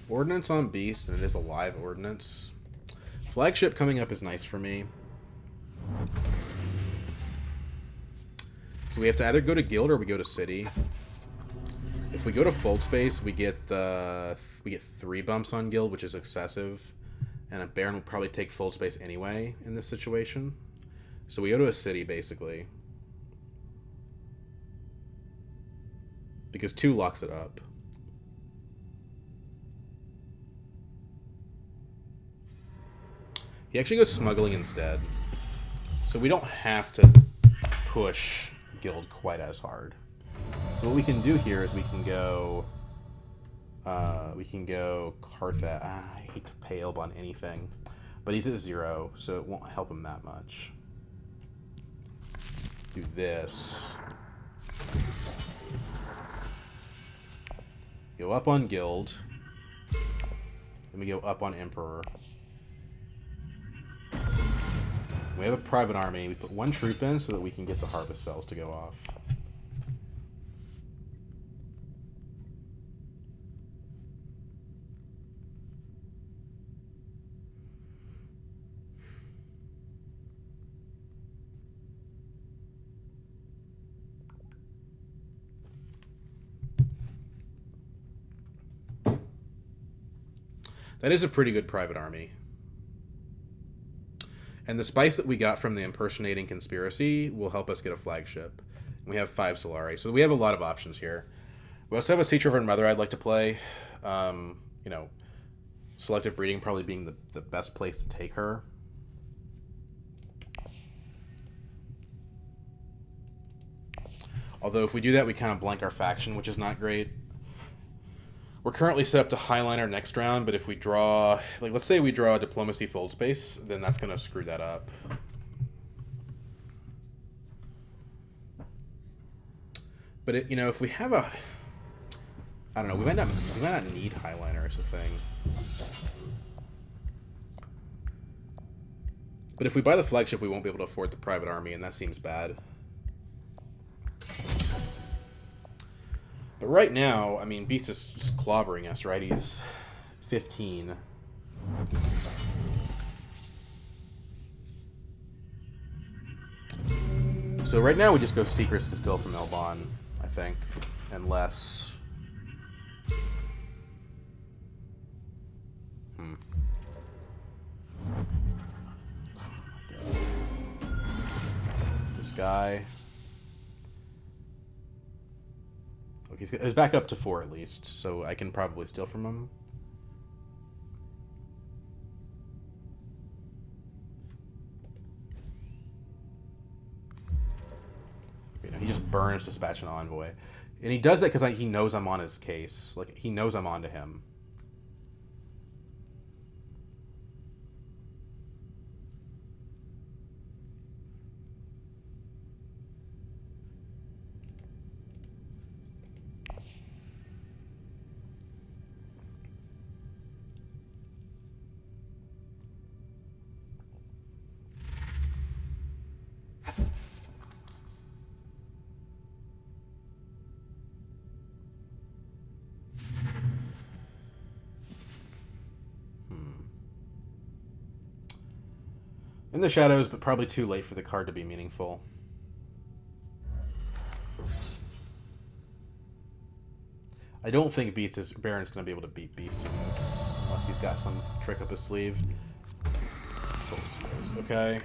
Ordnance on Beast, and it is a live ordnance. Flagship coming up is nice for me. So we have to either go to Guild or we go to City. If we go to Fold Space, we get 3 bumps on Guild, which is excessive. And a Baron will probably take Fold Space anyway in this situation. So we go to a City, basically. Because 2 locks it up. He actually goes smuggling instead. So we don't have to push Guild quite as hard. So what we can do here is we can go Carthat. I hate to pay Elb on anything. But he's at 0, so it won't help him that much. Do this. Go up on Guild. Then we go up on Emperor. We have a private army. We put 1 troop in so that we can get the harvest cells to go off. That is a pretty good private army. And the spice that we got from the Impersonating Conspiracy will help us get a flagship. We have 5 Solari, so we have a lot of options here. We also have a Teacher of Her Mother I'd like to play. You know, Selective Breeding probably being the best place to take her. Although if we do that, we kind of blank our faction, which is not great. We're currently set up to Highliner next round, but if we draw, like, let's say we draw a Diplomacy Fold Space, then that's going to screw that up. But it, you know, if we have a, I don't know, we might not need Highliner as a thing. But if we buy the flagship, we won't be able to afford the private army, and that seems bad. But right now, I mean, Beast is just clobbering us, right? He's 15. So right now we just go Secrets Distill from Elbon, I think. Unless... This guy... Okay, he's back up to 4 at least, so I can probably steal from him. You know, he just burns Dispatch an Envoy. And he does that because he knows I'm on his case. Like, he knows I'm onto him. In the shadows, but probably too late for the card to be meaningful. I don't think Baron's going to be able to beat Beast in this, unless he's got some trick up his sleeve. Okay.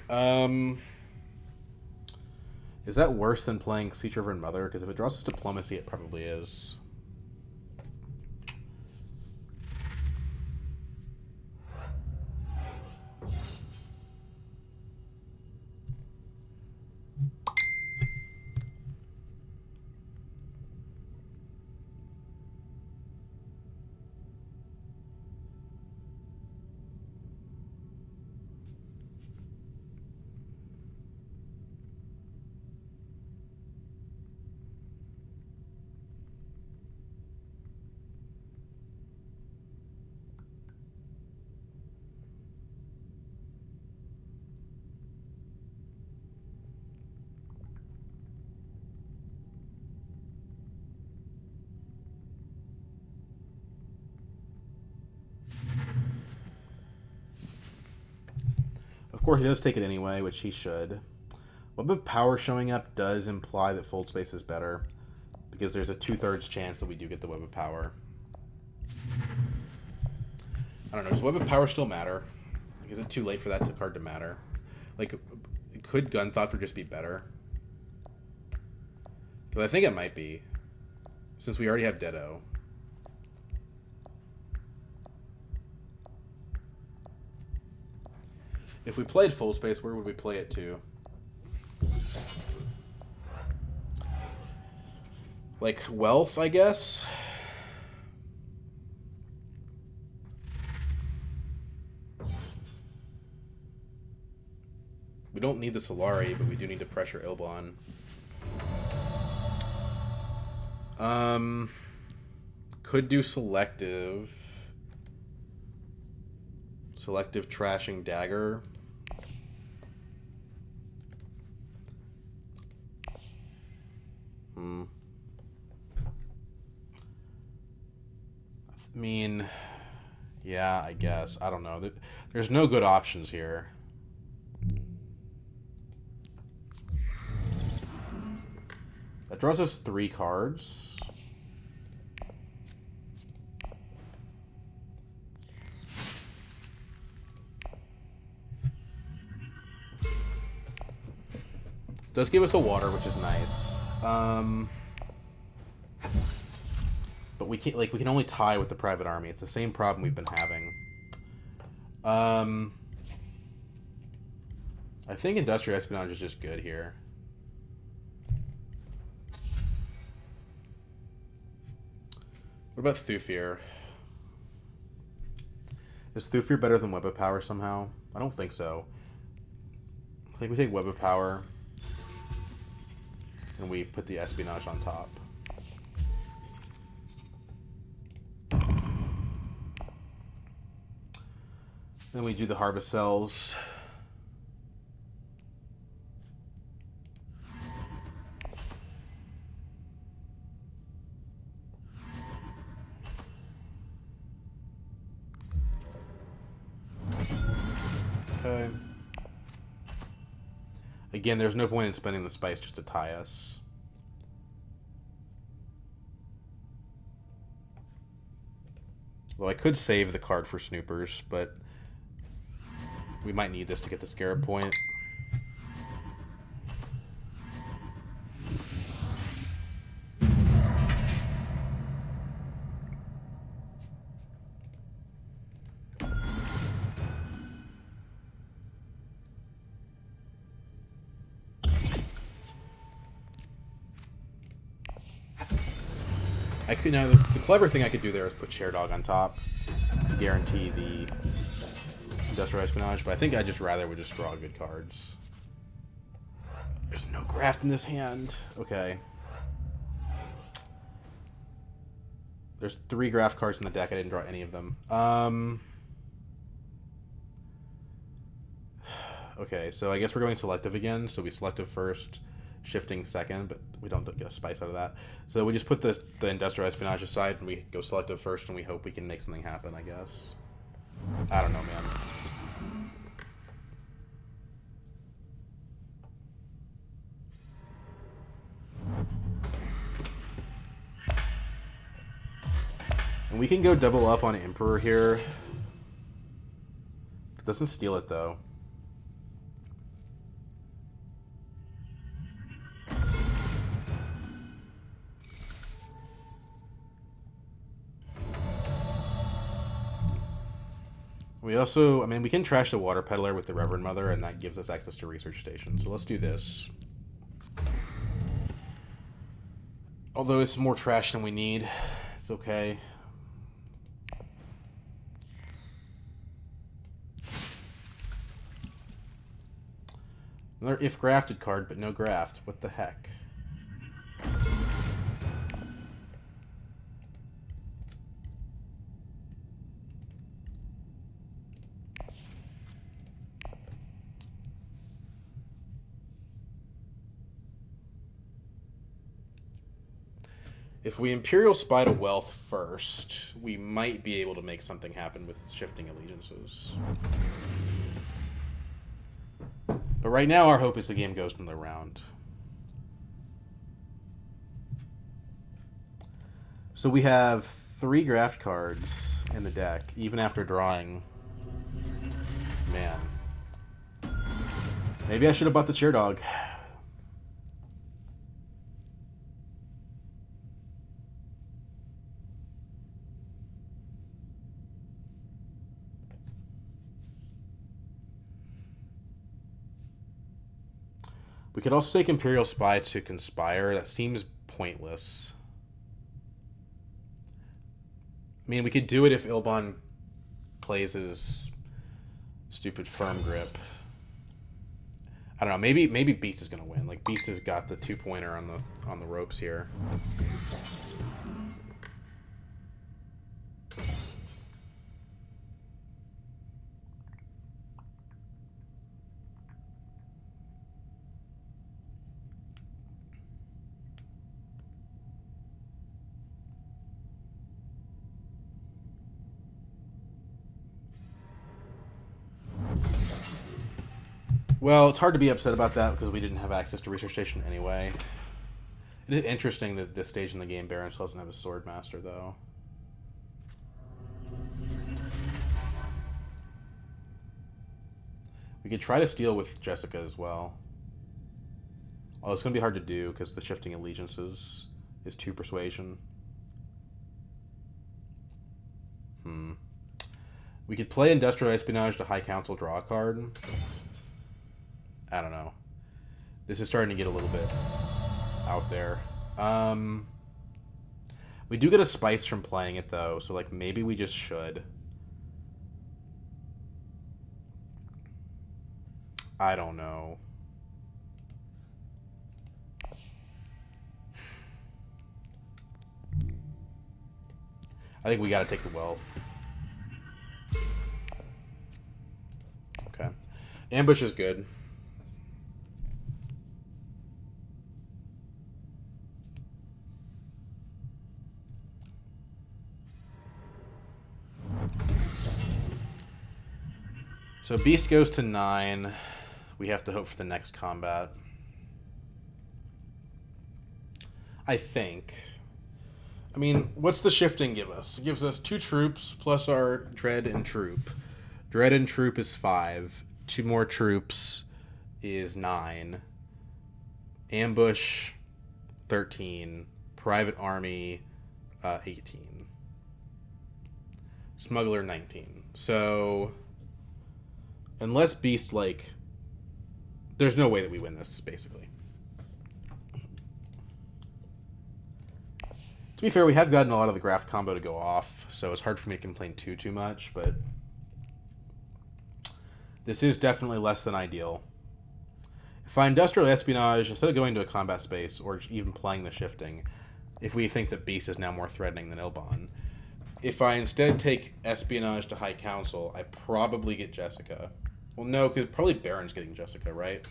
Is that worse than playing Siege River and Mother? Because if it draws us Diplomacy, it probably is. Of course, he does take it anyway, which he should. Web of Power showing up does imply that Fold Space is better, because there's a 2/3 chance that we do get the Web of Power. I don't know, does Web of Power still matter? Like, is it too late for that card to matter? Like, could Gunthopter just be better? Because I think it might be, since we already have Ditto. If we played Full Space, where would we play it to? Like, Wealth, I guess? We don't need the Solari, but we do need to pressure Ilbon. Could do Selective. Selective Trashing Dagger. I mean, yeah, I guess. I don't know. There's no good options here. That draws us 3 cards. Does give us a water, which is nice. But we can't, like, we can only tie with the Private Army. It's the same problem we've been having. I think Industrial Espionage is just good here. What about Thufir? Is Thufir better than Web of Power somehow? I don't think so. I think we take Web of Power and we put the Espionage on top. Then we do the Harvest Cells. Okay. Again, there's no point in spending the spice just to tie us. Well, I could save the card for Snoopers, but we might need this to get the Scarab point. I could now the clever thing I could do there is put Sherdog on top to guarantee the Industrial Espionage, but I think I'd just rather would just draw good cards. There's no graft in this hand. Okay. There's 3 graft cards in the deck. I didn't draw any of them. Okay, so I guess we're going selective again. So we selective first, shifting second, but we don't get a spice out of that. So we just put the Industrial Espionage aside and we go selective first and we hope we can make something happen, I guess. I don't know, man. we can go double up on Emperor here. It doesn't steal it, though. We also, I mean, we can trash the Water Peddler with the Reverend Mother, and that gives us access to Research Station. So let's do this. Although it's more trash than we need. It's okay. Another if grafted card, but no graft. What the heck? If we Imperial Spy to Wealth first, we might be able to make something happen with Shifting Allegiances. But right now, our hope is the game goes another round. So we have 3 graft cards in the deck, even after drawing. Man. Maybe I should have bought the Cheer Dog. We could also take Imperial Spy to Conspire. That seems pointless. I mean, we could do it if Ilban plays his stupid Firm Grip. I don't know. Maybe Beast is gonna win. Like, Beast has got the 2-pointer on the ropes here. Well, it's hard to be upset about that because we didn't have access to Research Station anyway. It is interesting that this stage in the game, Baron still doesn't have a Sword Master, though. We could try to steal with Jessica as well. Oh, it's going to be hard to do because the Shifting Allegiances is 2 Persuasion. We could play Industrial Espionage to High Council, draw a card. I don't know. This is starting to get a little bit out there. We do get a spice from playing it, though, so, like, maybe we just should. I don't know. I think we gotta take the Wealth. Okay. Ambush is good. So Beast goes to 9. We have to hope for the next combat. I think. I mean, what's the shifting give us? It gives us 2 troops plus our Dread and Troop. Dread and Troop is 5. 2 more troops is 9. Ambush, 13. Private Army, 18. Smuggler, 19. So, unless Beast, like... There's no way that we win this, basically. To be fair, we have gotten a lot of the graft combo to go off, so it's hard for me to complain too much, but... This is definitely less than ideal. If I Industrial Espionage, instead of going to a combat space, or even playing the Shifting, if we think that Beast is now more threatening than Ilban, if I instead take Espionage to High Council, I probably get Jessica. Well, no, because probably Baron's getting Jessica, right?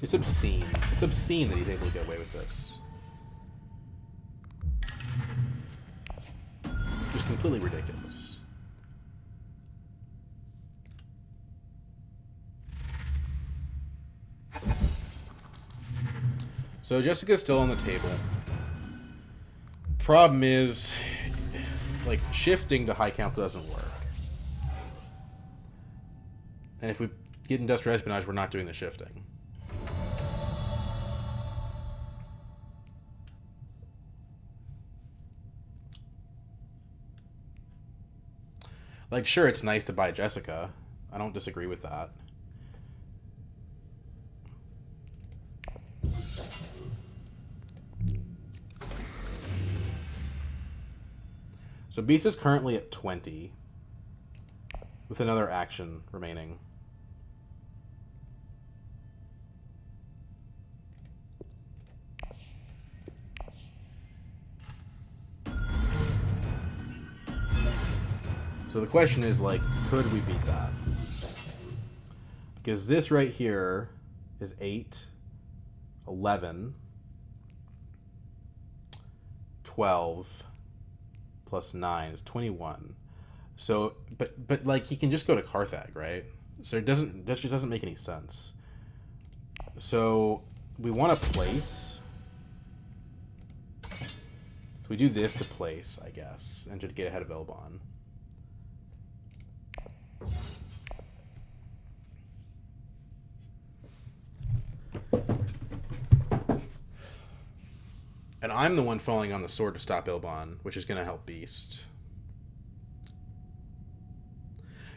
It's obscene. It's obscene that he's able to get away with this. Just completely ridiculous. So Jessica's still on the table. Problem is, like, shifting to High Council doesn't work. And if we get Industrial Espionage, we're not doing the shifting. Like, sure, it's nice to buy Jessica. I don't disagree with that. So Beast is currently at 20, with another action remaining. So the question is, like, could we beat that? Because this right here is 8, 11, 12, plus 9 is 21. So, but like, he can just go to Carthag, right? So that just doesn't make any sense. So we want to place. So we do this to place, I guess, and to get ahead of Elbon. And I'm the one falling on the sword to stop Ilbon, which is going to help Beast.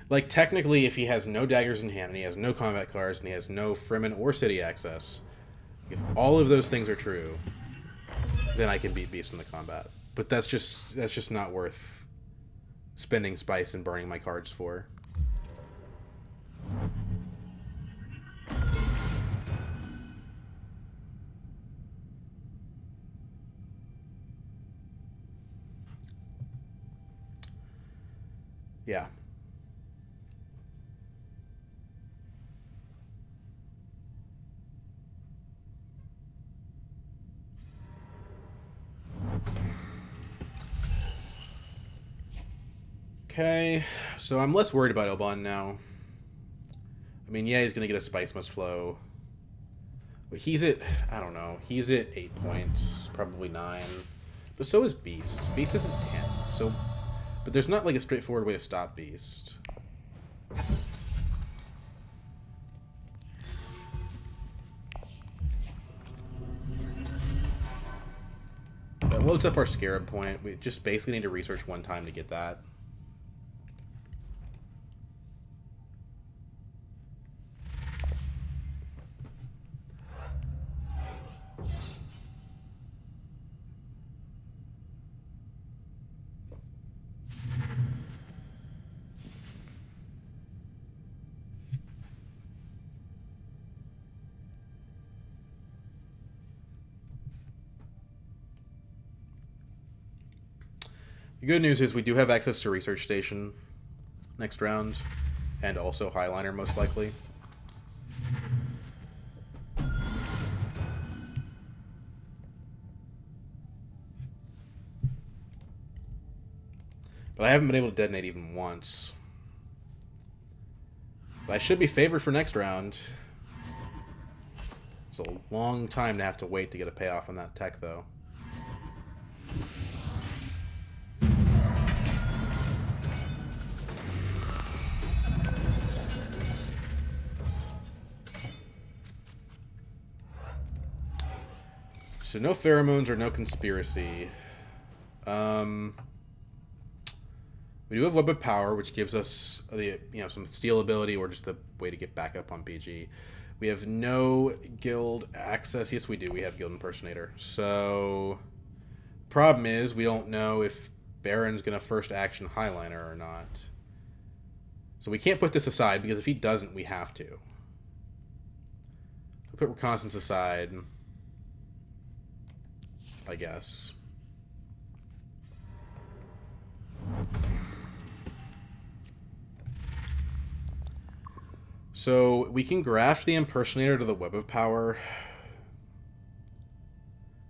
Like, technically, if he has no daggers in hand, and he has no combat cards, and he has no Fremen or city access, if all of those things are true, then I can beat Beast in the combat. But that's just not worth spending spice and burning my cards for. Yeah. Okay, so I'm less worried about Elbon now. I mean, yeah, he's going to get a Spice Must Flow. But he's at, I don't know, he's at 8 points, probably 9. But so is Beast. Beast is at 10, so... But there's not, like, a straightforward way to stop Beast. That loads up our Scarab point. We just basically need to research one time to get that. The good news is we do have access to Research Station next round, and also Highliner most likely. But I haven't been able to detonate even once. But I should be favored for next round. It's a long time to have to wait to get a payoff on that tech, though. So no pheromones or no conspiracy. We do have Web of Power, which gives us the some steal ability or just the way to get back up on PG. We have no guild access. Yes, we do. We have Guild Impersonator. So, problem is we don't know if Baron's gonna first action Highliner or not. So we can't put this aside because if he doesn't, we have to. We put Reconnaissance aside, I guess. So we can graft the Impersonator to the Web of Power.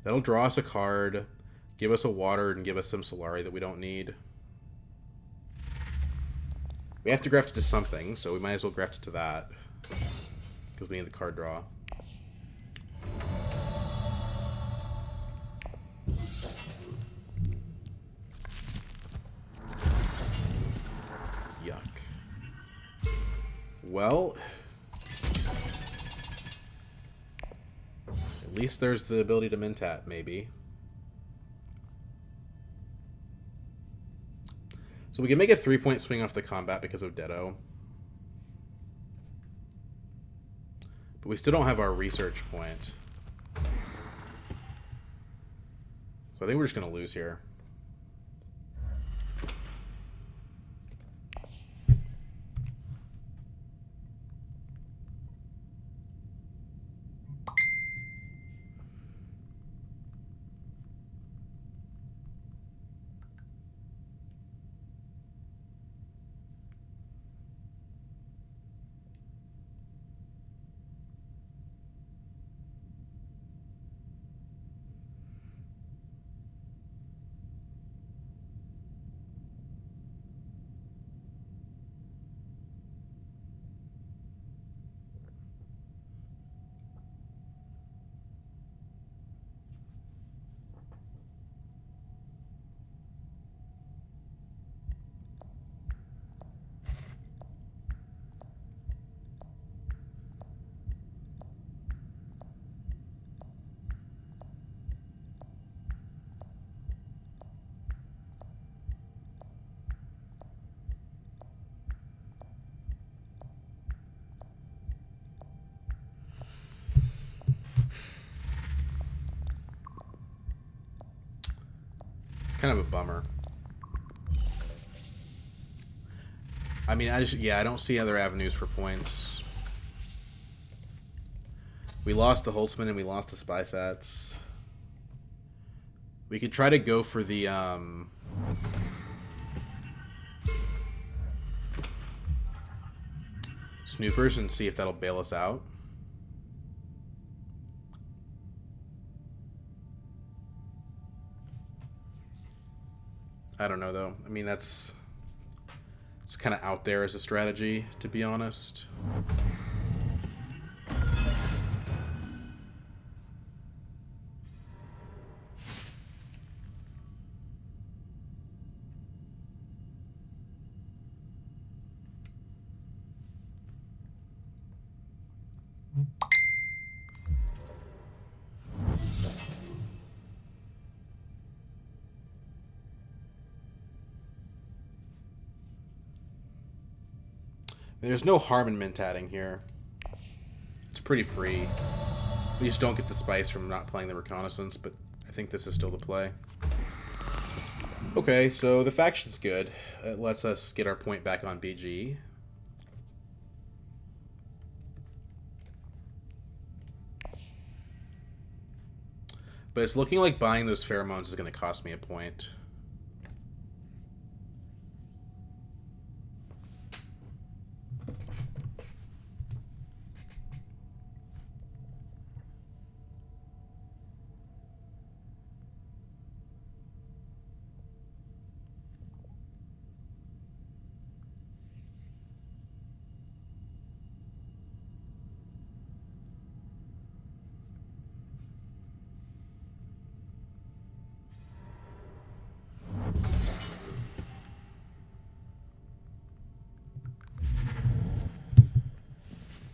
That'll draw us a card, give us a water, and give us some Solari that we don't need. We have to graft it to something, so we might as well graft it to that. Because we need the card draw. Yuck. Well, at least there's the ability to Mentat, maybe. So we can make a 3-point swing off the combat because of Deado. But we still don't have our research point. So I think we're just going to lose here. Kind of a bummer. I mean, I don't see other avenues for points. We lost the Holtzman and we lost the Spy Sats. We could try to go for the Snoopers and see if that'll bail us out. I don't know, though. I mean, it's kind of out there as a strategy, to be honest. There's no harm in Mentatting here. It's pretty free. We just don't get the spice from not playing the Reconnaissance, but I think this is still the play. Okay, so the faction's good. It lets us get our point back on BG. But it's looking like buying those pheromones is going to cost me a point.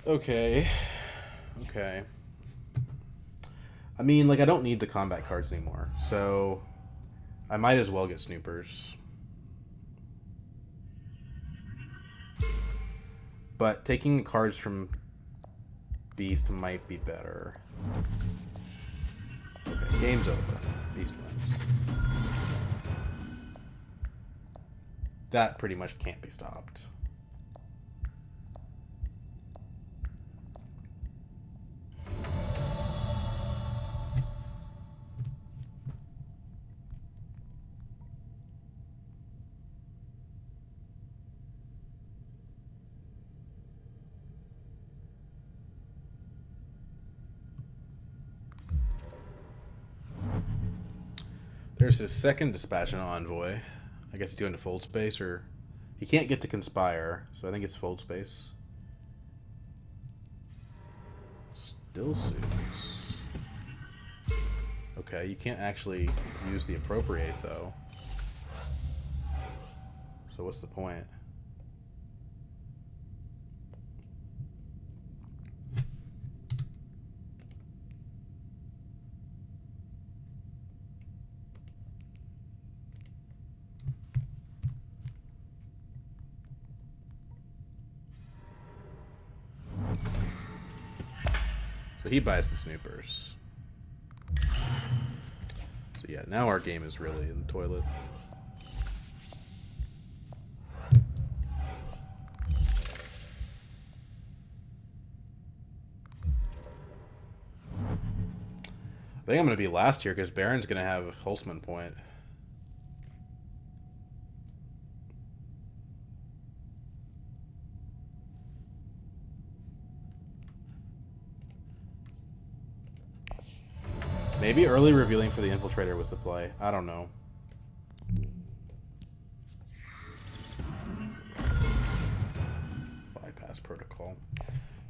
Okay. Okay. I mean, like, I don't need the combat cards anymore, so I might as well get Snoopers. But taking cards from Beast might be better. Okay, game's over. Beast wins. That pretty much can't be stopped. There's his second dispassionate envoy. I guess he's going to fold space, or he can't get to conspire, so I think it's fold space. Still suits. Okay. Okay, you can't actually use the appropriate, though. So what's the point? So he buys the snoopers. So yeah, now our game is really in the toilet. I think I'm going to be last here because Baron's going to have Holtzman point. Maybe early revealing for the Infiltrator was the play. I don't know. Bypass protocol.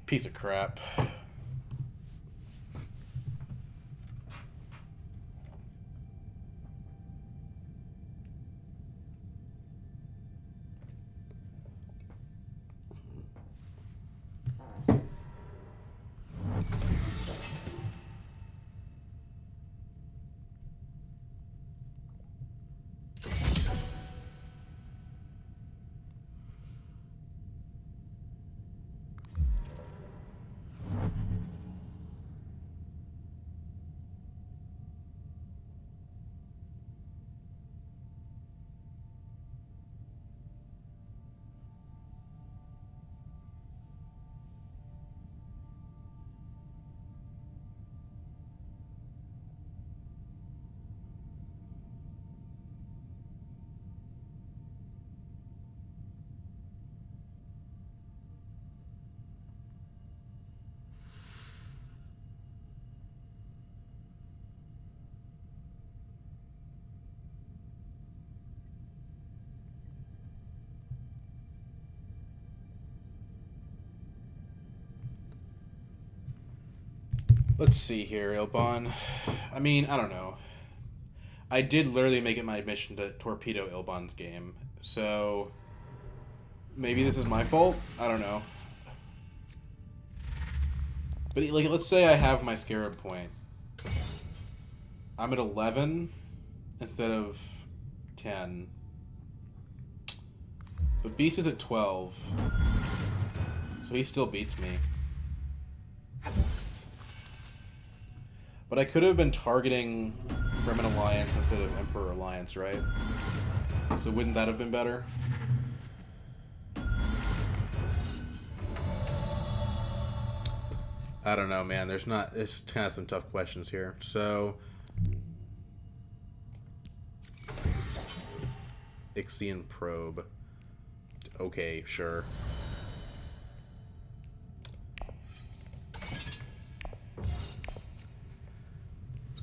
Piece of crap. Let's see here, Ilbon. I mean, I don't know. I did literally make it my mission to torpedo Ilbon's game, so maybe this is my fault. I don't know. But like, let's say I have my Scarab point. I'm at 11 instead of 10. But Beast is at 12, so he still beats me. But I could have been targeting Fremen Alliance instead of Emperor Alliance, right? So wouldn't that have been better? I don't know, man. There's kind of some tough questions here. So, Ixian Probe. Okay, sure.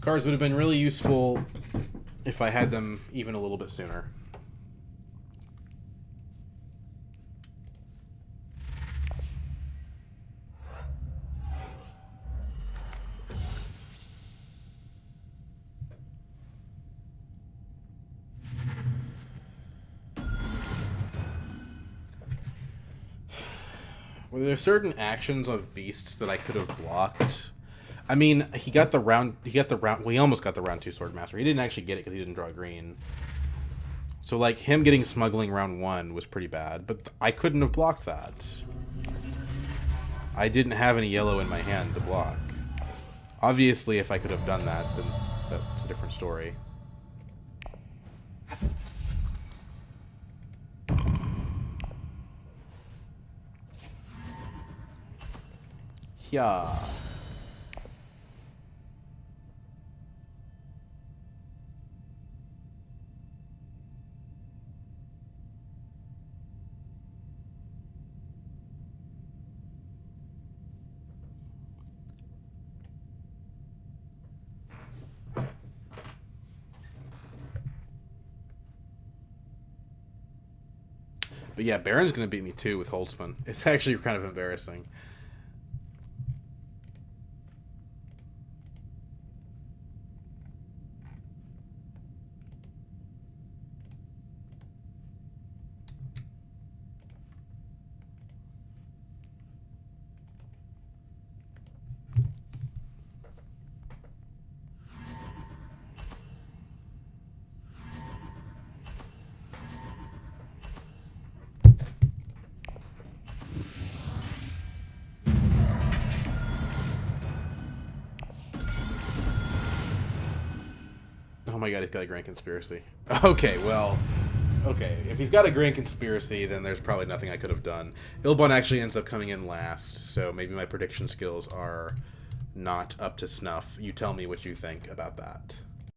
Cards would have been really useful if I had them even a little bit sooner. Well, there's certain actions of beasts that I could have blocked. I mean, he got the round. Well, he almost got the round 2 Swordmaster. He didn't actually get it because he didn't draw green. So, like, him getting smuggling round 1 was pretty bad, but I couldn't have blocked that. I didn't have any yellow in my hand to block. Obviously, if I could have done that, then that's a different story. Yeah. But yeah, Baron's going to beat me too with Holtzman. It's actually kind of embarrassing. my god, he's got a Grand Conspiracy. Okay, well... Okay, if he's got a Grand Conspiracy, then there's probably nothing I could have done. Ilbon actually ends up coming in last, so maybe my prediction skills are not up to snuff. You tell me what you think about that.